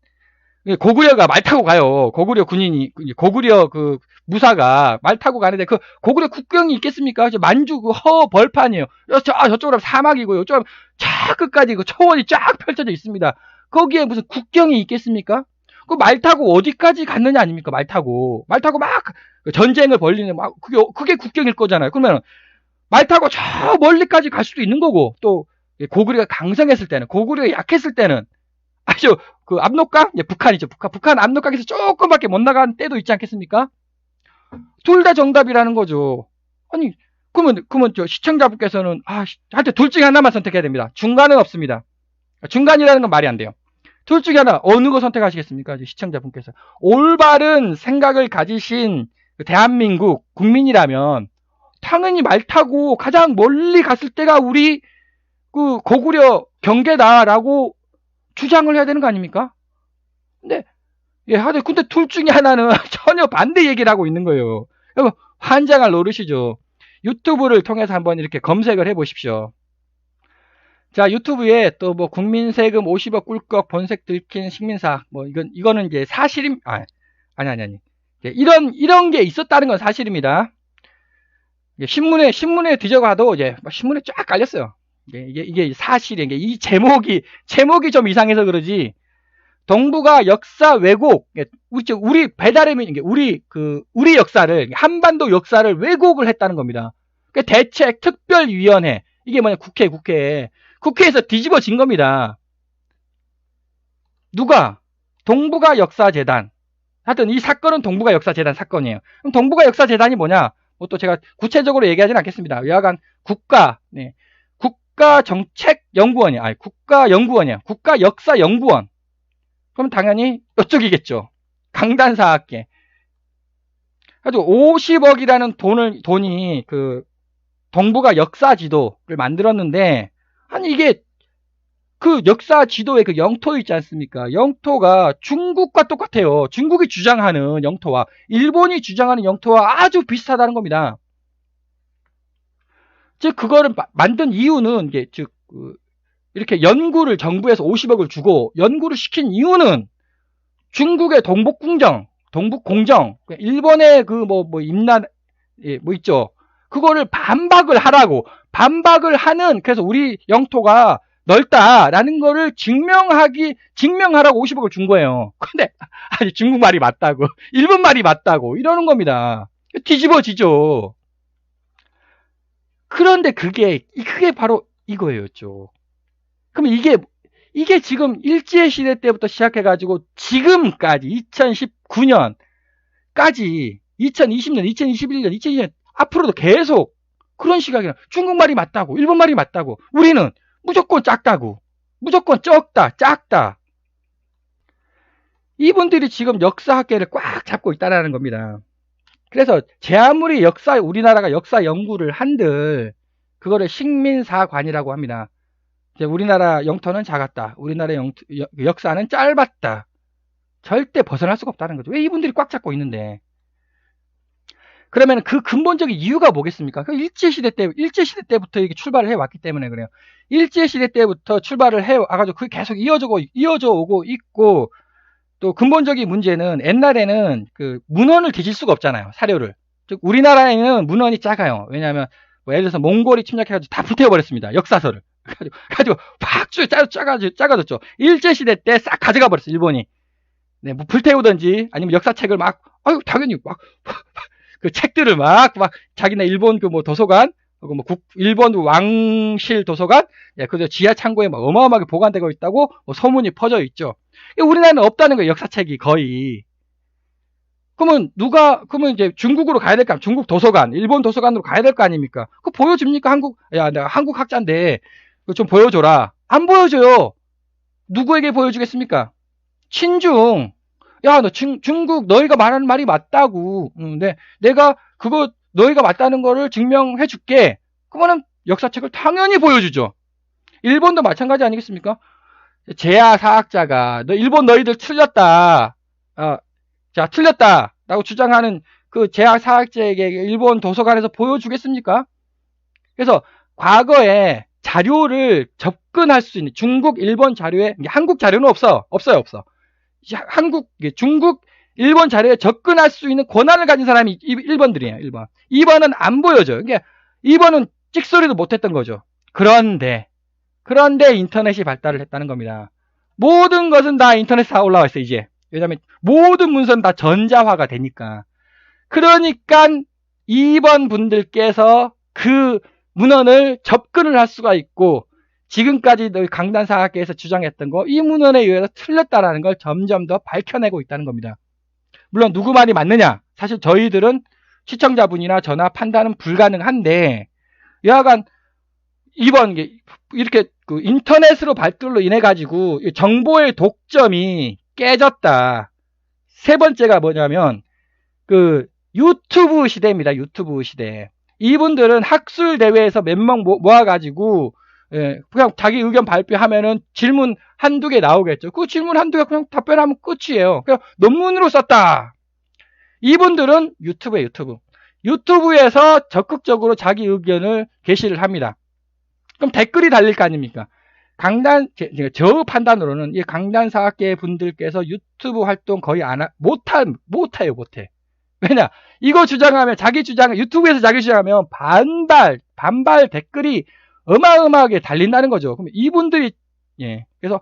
고구려가 말 타고 가요. 고구려 군인이, 고구려 그 무사가 말 타고 가는데 그 고구려 국경이 있겠습니까? 만주 그 벌판이에요. 저쪽으로 사막이고요. 이쪽으로 저 끝까지 그 초원이 쫙 펼쳐져 있습니다. 거기에 무슨 국경이 있겠습니까? 그 말 타고 어디까지 갔느냐 아닙니까? 말 타고 막 전쟁을 벌리는 그게 국경일 거잖아요. 그러면 말 타고 저 멀리까지 갈 수도 있는 거고, 또 고구려가 강성했을 때는, 고구려가 약했을 때는 아주 그 압록강, 북한이죠. 북한 압록강에서 조금밖에 못 나간 때도 있지 않겠습니까? 둘 다 정답이라는 거죠. 아니, 그러면 저 시청자분께서는 하여튼 둘 중에 하나만 선택해야 됩니다. 중간은 없습니다. 중간이라는 건 말이 안 돼요. 둘 중에 하나 어느 거 선택하시겠습니까? 시청자분께서 올바른 생각을 가지신 대한민국 국민이라면 당연히 말 타고 가장 멀리 갔을 때가 우리 그 고구려 경계다라고 주장을 해야 되는 거 아닙니까? 근데 둘 중에 하나는 전혀 반대 얘기를 하고 있는 거예요. 여러분, 환장할 노릇이죠. 유튜브를 통해서 한번 이렇게 검색을 해보십시오. 자, 유튜브에 또 뭐 국민 세금 50억 꿀꺽 본색 들킨 식민사, 뭐 이거는 이제 아니. 이런 게 있었다는 건 사실입니다. 신문에 뒤져가도 이제 신문에 쫙 깔렸어요. 이게 사실이에요. 이 제목이 좀 이상해서 그러지. 동북아 역사 왜곡, 우리 배달의 우리 역사를, 한반도 역사를 왜곡을 했다는 겁니다. 대책 특별위원회, 이게 뭐냐, 국회에서 뒤집어진 겁니다. 누가? 동북아 역사재단. 하여튼 이 사건은 동북아 역사재단 사건이에요. 그럼 동북아 역사재단이 뭐냐? 뭐 또 제가 구체적으로 얘기하지는 않겠습니다. 여하간 국가정책연구원이에요. 국가연구원이에요. 국가역사연구원. 그럼 당연히 이쪽이겠죠. 강단사학계. 아주 50억이라는 돈이 그 동북아 역사 지도를 만들었는데, 아니 이게 그 역사 지도의 그 영토 있지 않습니까? 영토가 중국과 똑같아요. 중국이 주장하는 영토와 일본이 주장하는 영토와 아주 비슷하다는 겁니다. 즉 그거를 만든 이유는 이렇게 연구를 정부에서 50억을 주고 연구를 시킨 이유는 중국의 동북공정, 일본의 있죠. 그거를 반박을 하는, 그래서 우리 영토가 넓다라는 거를 증명하라고 50억을 준 거예요. 근데, 중국 말이 맞다고, 일본 말이 맞다고, 이러는 겁니다. 뒤집어지죠. 그런데 그게 바로 이거예요, 쪽. 그럼 이게 지금 일제시대 때부터 시작해가지고 지금까지 2019년까지 2020년, 2021년, 2022년 앞으로도 계속 그런 시각이나 중국말이 맞다고, 일본말이 맞다고, 우리는 무조건 작다고, 무조건 작다. 이분들이 지금 역사학계를 꽉 잡고 있다는 겁니다. 그래서 아무리 우리나라가 역사 연구를 한들 그거를 식민사관이라고 합니다. 우리나라 영토는 작았다. 우리나라 역사는 짧았다. 절대 벗어날 수가 없다는 거죠. 왜 이분들이 꽉 잡고 있는데? 그러면 그 근본적인 이유가 뭐겠습니까? 일제시대 때부터 이렇게 출발을 해왔기 때문에 그래요. 일제시대 때부터 출발을 해와가지고 그게 계속 이어져 오고 있고, 또 근본적인 문제는 옛날에는 그 문헌을 뒤질 수가 없잖아요. 사료를. 즉 우리나라에는 문헌이 작아요. 왜냐하면 예를 들어서 몽골이 침략해가지고 다 불태워버렸습니다. 역사서를. 가지고 팍 작아졌죠. 일제시대 때 싹 가져가 버렸어요. 일본이. 뭐 불태우든지 아니면 역사책을 당연히 그 책들을 자기네 일본 도서관, 일본 왕실 도서관, 그 지하 창고에 어마어마하게 보관되고 있다고 소문이 퍼져 있죠. 우리나라는 없다는 거예요, 역사책이 거의. 그러면 이제 중국으로 가야 될까? 중국 도서관, 일본 도서관으로 가야 될 거 아닙니까? 그거 보여줍니까? 내가 한국 학자인데, 그거 좀 보여줘라. 안 보여줘요. 누구에게 보여주겠습니까? 친중. 야, 너 중국 너희가 말하는 말이 맞다고. 근데 내가 그거 너희가 맞다는 거를 증명해 줄게. 그거는 역사책을 당연히 보여주죠. 일본도 마찬가지 아니겠습니까? 제야 사학자가 일본 너희들 틀렸다. 자, 틀렸다. 라고 주장하는 그 제야 사학자에게 일본 도서관에서 보여주겠습니까? 그래서 과거에 자료를 접근할 수 있는 중국, 일본 자료에 한국 자료는 없어요. 중국, 일본 자료에 접근할 수 있는 권한을 가진 사람이 1번들이에요. 1번. 2번은 안 보여줘요. 그러니까 2번은 찍소리도 못했던 거죠. 그런데 인터넷이 발달을 했다는 겁니다. 모든 것은 다 인터넷에 다 올라와 있어요, 이제. 왜냐면 모든 문서는 다 전자화가 되니까. 그러니까 2번 분들께서 그 문헌을 접근을 할 수가 있고, 지금까지 강단사학계에서 주장했던 거, 이 문헌에 의해서 틀렸다라는 걸 점점 더 밝혀내고 있다는 겁니다. 물론 누구 말이 맞느냐? 사실 저희들은 시청자분이나 저나 판단은 불가능한데, 여하간 이번 이렇게 그 인터넷으로 발달로 인해 가지고 정보의 독점이 깨졌다. 세 번째가 뭐냐면 그 유튜브 시대입니다. 유튜브 시대. 이분들은 학술 대회에서 몇 명 모아가지고 그냥 자기 의견 발표하면은 질문 한두 개 나오겠죠. 그 질문 한두 개 그냥 답변하면 끝이에요. 그냥 논문으로 썼다. 이분들은 유튜브에서 적극적으로 자기 의견을 게시를 합니다. 그럼 댓글이 달릴 거 아닙니까? 저 판단으로는 이 강단사학계 분들께서 유튜브 활동 거의 못해요. 왜냐? 이거 주장하면 유튜브에서 자기 주장하면 반발 댓글이 어마어마하게 달린다는 거죠. 그럼 이분들이, 그래서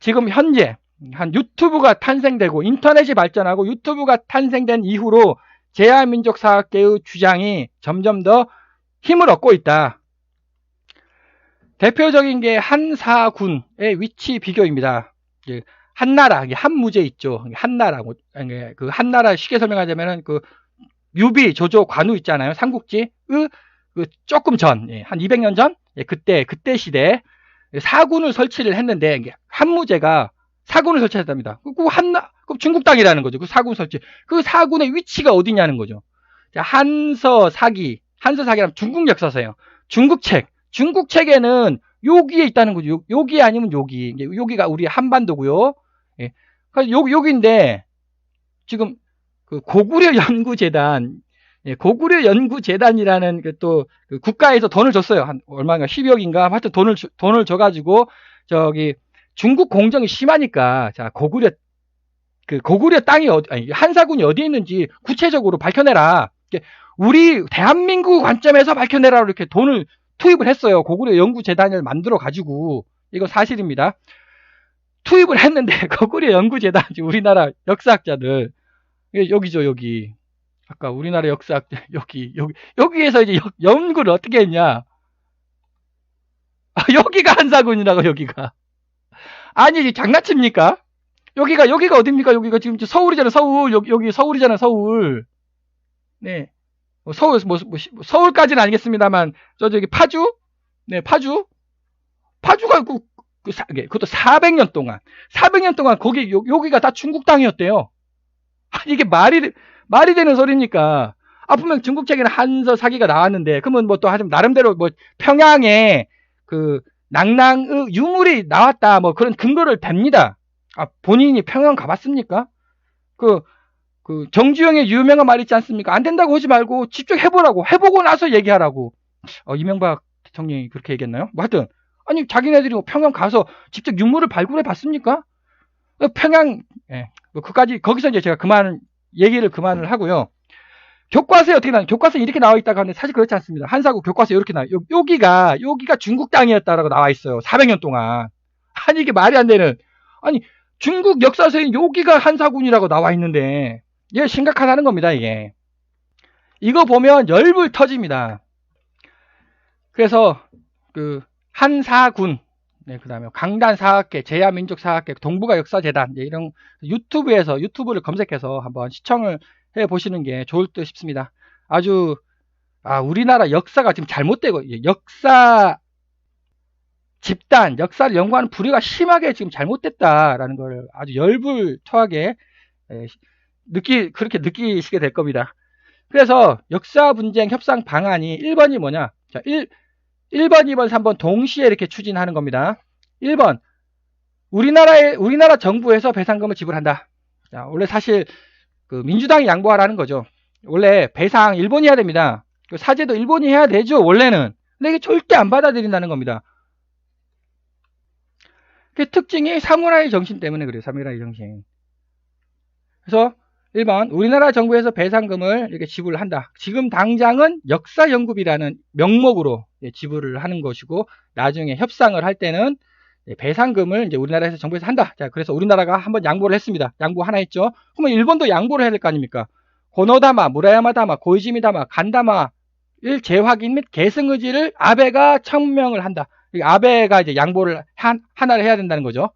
지금 현재 한 유튜브가 탄생되고 인터넷이 발전하고 유튜브가 탄생된 이후로 제야민족사학계의 주장이 점점 더 힘을 얻고 있다. 대표적인 게 한사군의 위치 비교입니다. 한나라, 한무제 있죠. 한나라, 그 한나라 쉽게 설명하자면은 그 유비, 조조, 관우 있잖아요. 삼국지. 그 조금 전, 한 200년 전? 그때 시대 사군을 설치를 했는데, 한무제가 사군을 설치했답니다. 그 중국 땅이라는 거죠. 그 사군 설치. 그 사군의 위치가 어디냐는 거죠. 한서사기라면 중국 역사서예요. 중국 책에는 여기에 있다는 거죠. 여기 아니면 여기. 여기가 우리 한반도고요. 여기인데 지금 그 고구려 연구재단이라는 그 국가에서 돈을 줬어요. 한 얼마인가 10억인가 하여튼 돈을 줘가지고 저기 중국 공정이 심하니까 자 고구려 땅이 한사군이 어디에 있는지 구체적으로 밝혀내라. 우리 대한민국 관점에서 밝혀내라 이렇게 돈을 투입을 했어요. 고구려 연구재단을 만들어 가지고 이거 사실입니다. 투입을 했는데 고구려 연구재단 우리나라 역사학자들 여기죠. 여기 아까 우리나라 역사학자 여기에서 이제 연구를 어떻게 했냐? 여기가 한사군이라고. 여기가 아니 장난칩니까? 여기가 어딥니까? 여기가 지금 서울이잖아. 여기 서울이잖아. 서울. 네. 서울까지는 아니겠습니다만 저기 파주? 네, 파주가 그것도 400년 동안 여기가 다 중국 땅이었대요. 아니 이게 말이 되는 소리입니까? 분명 중국 책에는 한서 사기가 나왔는데 그러면 뭐 또 하여튼 나름대로 뭐 평양에 그 낭낭의 유물이 나왔다 뭐 그런 근거를 댑니다. 본인이 평양 가봤습니까? 그 정주영의 유명한 말 있지 않습니까? 안 된다고 하지 말고 직접 해보라고. 해보고 나서 얘기하라고. 이명박 대통령이 그렇게 얘기했나요? 뭐 하여튼 아니 자기네들이 평양 가서 직접 유물을 발굴해 봤습니까? 평양 거기서 이제 제가 얘기를 그만을 하고요. 교과서에 어떻게 나와요? 교과서에 이렇게 나와 있다고 하는데 사실 그렇지 않습니다. 한사국 교과서에 이렇게 나와요. 여기가 중국 땅이었다라고 나와 있어요. 400년 동안. 아니 이게 말이 안 되는. 아니 중국 역사서에 여기가 한사군이라고 나와 있는데 이게 심각하다는 겁니다. 이거 보면 열불 터집니다. 그래서 그 한사군, 그다음에 강단사학계, 제야민족사학계, 동북아 역사재단 이런 유튜브를 검색해서 한번 시청을 해 보시는 게 좋을 듯 싶습니다. 아주 우리나라 역사가 지금 잘못되고 집단, 역사를 연구하는 부류가 심하게 지금 잘못됐다라는 걸 아주 열불토하게 그렇게 느끼시게 될 겁니다. 그래서 역사 분쟁 협상 방안이 1번이 뭐냐? 자, 1번, 2번, 3번 동시에 이렇게 추진하는 겁니다. 1번, 우리나라 정부에서 배상금을 지불한다. 자, 원래 사실 그 민주당이 양보하라는 거죠. 원래 배상 일본이 해야 됩니다. 사죄도 일본이 해야 되죠, 원래는. 근데 이게 절대 안 받아들인다는 겁니다. 그 특징이 사무라이 정신 때문에 그래요. 사무라이 정신. 그래서 1번 우리나라 정부에서 배상금을 이렇게 지불을 한다. 지금 당장은 역사연구비라는 명목으로 지불을 하는 것이고 나중에 협상을 할 때는 배상금을 이제 우리나라에서 정부에서 한다. 자, 그래서 우리나라가 한번 양보를 했습니다. 양보 하나 했죠. 그러면 일본도 양보를 해야 될 거 아닙니까? 고노다마, 무라야마다마, 고이즈미다마, 간다마를 재확인 및 계승 의지를 아베가 천명을 한다. 아베가 이제 양보를 하나를 해야 된다는 거죠.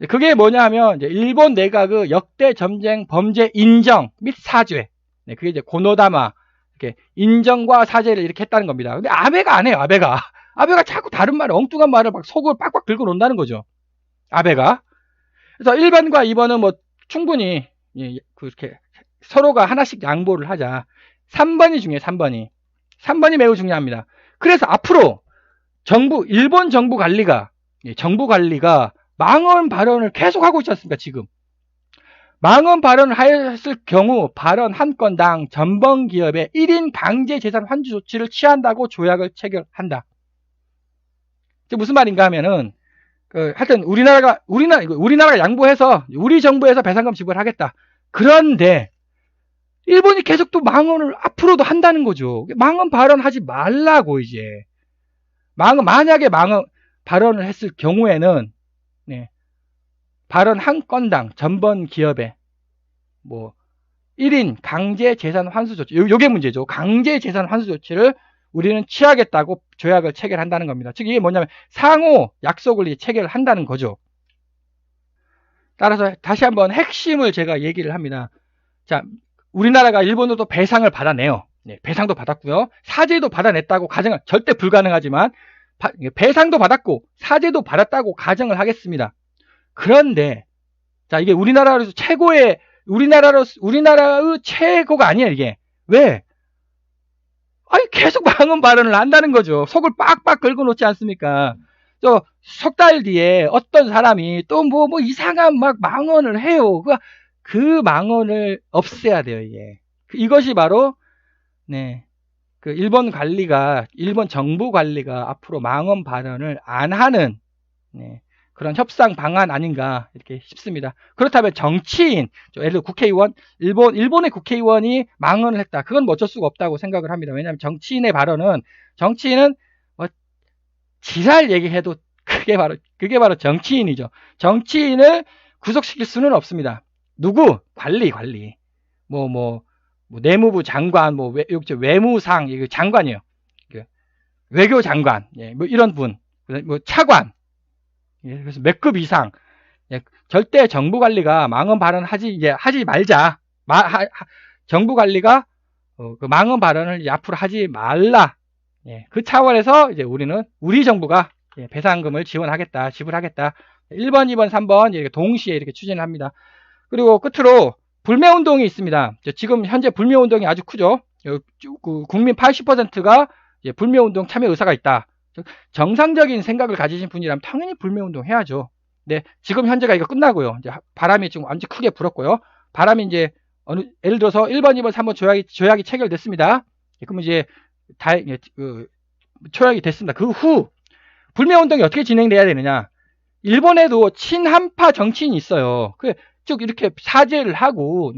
그게 뭐냐 하면 이제 일본 내각의 역대 전쟁 범죄 인정 및 사죄. 네, 그게 이제 고노다마 이렇게 인정과 사죄를 이렇게 했다는 겁니다. 근데 아베가 안 해요. 아베가 자꾸 다른 말을 엉뚱한 말을 막 속을 빡빡 긁어 놓는다는 거죠. 아베가. 그래서 1번과 2번은 뭐 충분히 그렇게 서로가 하나씩 양보를 하자. 3번이 중요해요. 3번이 매우 중요합니다. 그래서 앞으로 일본 정부 관리가 망언 발언을 계속하고 있지 않습니까? 지금 망언 발언을 하였을 경우 발언 한 건당 전범 기업의 1인 강제 재산 환수 조치를 취한다고 조약을 체결한다. 무슨 말인가 하면은 하여튼 우리나라가 양보해서 우리 정부에서 배상금 지불하겠다. 그런데 일본이 계속 또 망언을 앞으로도 한다는 거죠. 망언 발언하지 말라고 이제 만약에 망언 발언을 했을 경우에는 발언 한 건당 전번 기업에 뭐 1인 강제 재산 환수 조치, 요게 문제죠. 강제 재산 환수 조치를 우리는 취하겠다고 조약을 체결한다는 겁니다. 즉 이게 뭐냐면 상호 약속을 체결한다는 거죠. 따라서 다시 한번 핵심을 제가 얘기를 합니다. 자, 우리나라가 일본으로도 배상을 받아내요. 배상도 받았고요. 사죄도 받아냈다고 가정을 절대 불가능하지만 배상도 받았고 사죄도 받았다고 가정을 하겠습니다. 그런데 자, 이게 우리나라의 최고가 아니에요, 이게. 왜? 아니, 계속 망언 발언을 한다는 거죠. 속을 빡빡 긁어 놓지 않습니까? 석 달 뒤에 어떤 사람이 또 뭐 이상한 막 망언을 해요. 그 망언을 없애야 돼요, 이게. 이것이 바로, 그 일본 정부 관리가 앞으로 망언 발언을 안 하는, 그런 협상 방안 아닌가 이렇게 싶습니다. 그렇다면 정치인, 예를 들어 국회의원, 일본의 국회의원이 망언을 했다. 그건 뭐 어쩔 수가 없다고 생각을 합니다. 왜냐하면 정치인은 뭐 지랄 얘기해도 그게 바로 정치인이죠. 정치인을 구속시킬 수는 없습니다. 누구? 관리. 뭐 내무부 장관, 외무상, 이거 장관이에요. 외교 장관, 뭐 이런 분, 뭐 차관. 그래서 몇 급 이상 절대 정부 관리가 망언 발언 하지 말자. 정부 관리가 그 망언 발언을 앞으로 하지 말라. 그 차원에서 이제 우리 정부가 배상금을 지불하겠다. 1번, 2번, 3번 이렇게 동시에 이렇게 추진을 합니다. 그리고 끝으로 불매운동이 있습니다. 지금 현재 불매운동이 아주 크죠. 국민 80%가 불매운동 참여 의사가 있다. 정상적인 생각을 가지신 분이라면 당연히 불매운동 해야죠. 네, 지금 현재가 이거 끝나고요. 이제 바람이 좀 완전 크게 불었고요. 바람이 이제 예를 들어서 1번, 2번, 3번 조약이 체결됐습니다. 그러면 이제 조약이 됐습니다. 그 후 불매운동이 어떻게 진행돼야 되느냐? 일본에도 친한파 정치인이 있어요. 쭉 이렇게 사죄를 하고,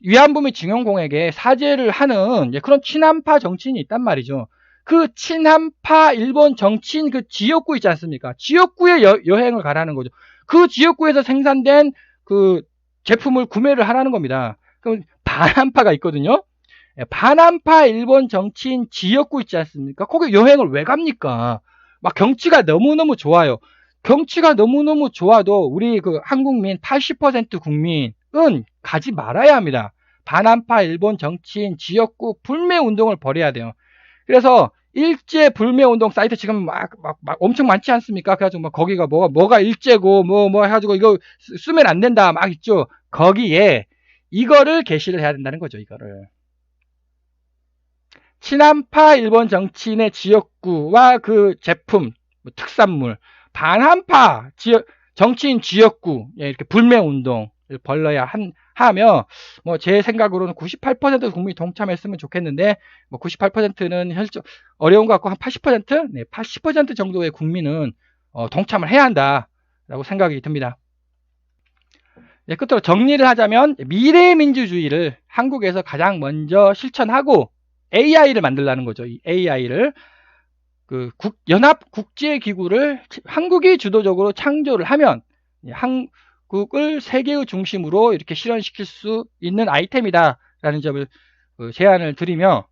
위안부 및 징용공에게 사죄를 하는 그런 친한파 정치인이 있단 말이죠. 그 친한파 일본 정치인 그 지역구 있지 않습니까? 지역구에 여행을 가라는 거죠. 그 지역구에서 생산된 그 제품을 구매를 하라는 겁니다. 그럼 반한파가 있거든요. 반한파 일본 정치인 지역구 있지 않습니까? 거기 여행을 왜 갑니까? 막 경치가 너무너무 좋아요. 경치가 너무너무 좋아도 우리 그 한국민 80% 국민은 가지 말아야 합니다. 반한파 일본 정치인 지역구 불매 운동을 벌여야 돼요. 그래서 일제 불매운동 사이트 지금 막 엄청 많지 않습니까? 그래가지고 막 거기가 뭐가 일제고 뭐 해가지고 이거 쓰면 안 된다 막 있죠. 거기에 이거를 게시를 해야 된다는 거죠. 이거를. 친한파 일본 정치인의 지역구와 그 제품, 특산물, 반한파 정치인 지역구, 이렇게 불매운동을 벌려야 하며, 뭐, 제 생각으로는 98% 국민이 동참했으면 좋겠는데, 뭐, 98%는 어려운 것 같고, 한 80%? 네, 80% 정도의 국민은, 동참을 해야 한다라고 생각이 듭니다. 네, 끝으로 정리를 하자면, 미래민주주의를 한국에서 가장 먼저 실천하고, AI를 만들라는 거죠. 이 AI를. 연합국제기구를 한국이 주도적으로 창조를 하면, 한국을 세계의 중심으로 이렇게 실현시킬 수 있는 아이템이다라는 점을 제안을 드리며,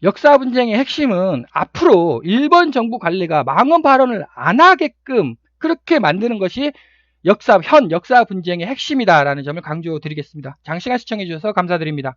역사 분쟁의 핵심은 앞으로 일본 정부 관리가 망언 발언을 안 하게끔 그렇게 만드는 것이 역사 분쟁의 핵심이다라는 점을 강조드리겠습니다. 장시간 시청해 주셔서 감사드립니다.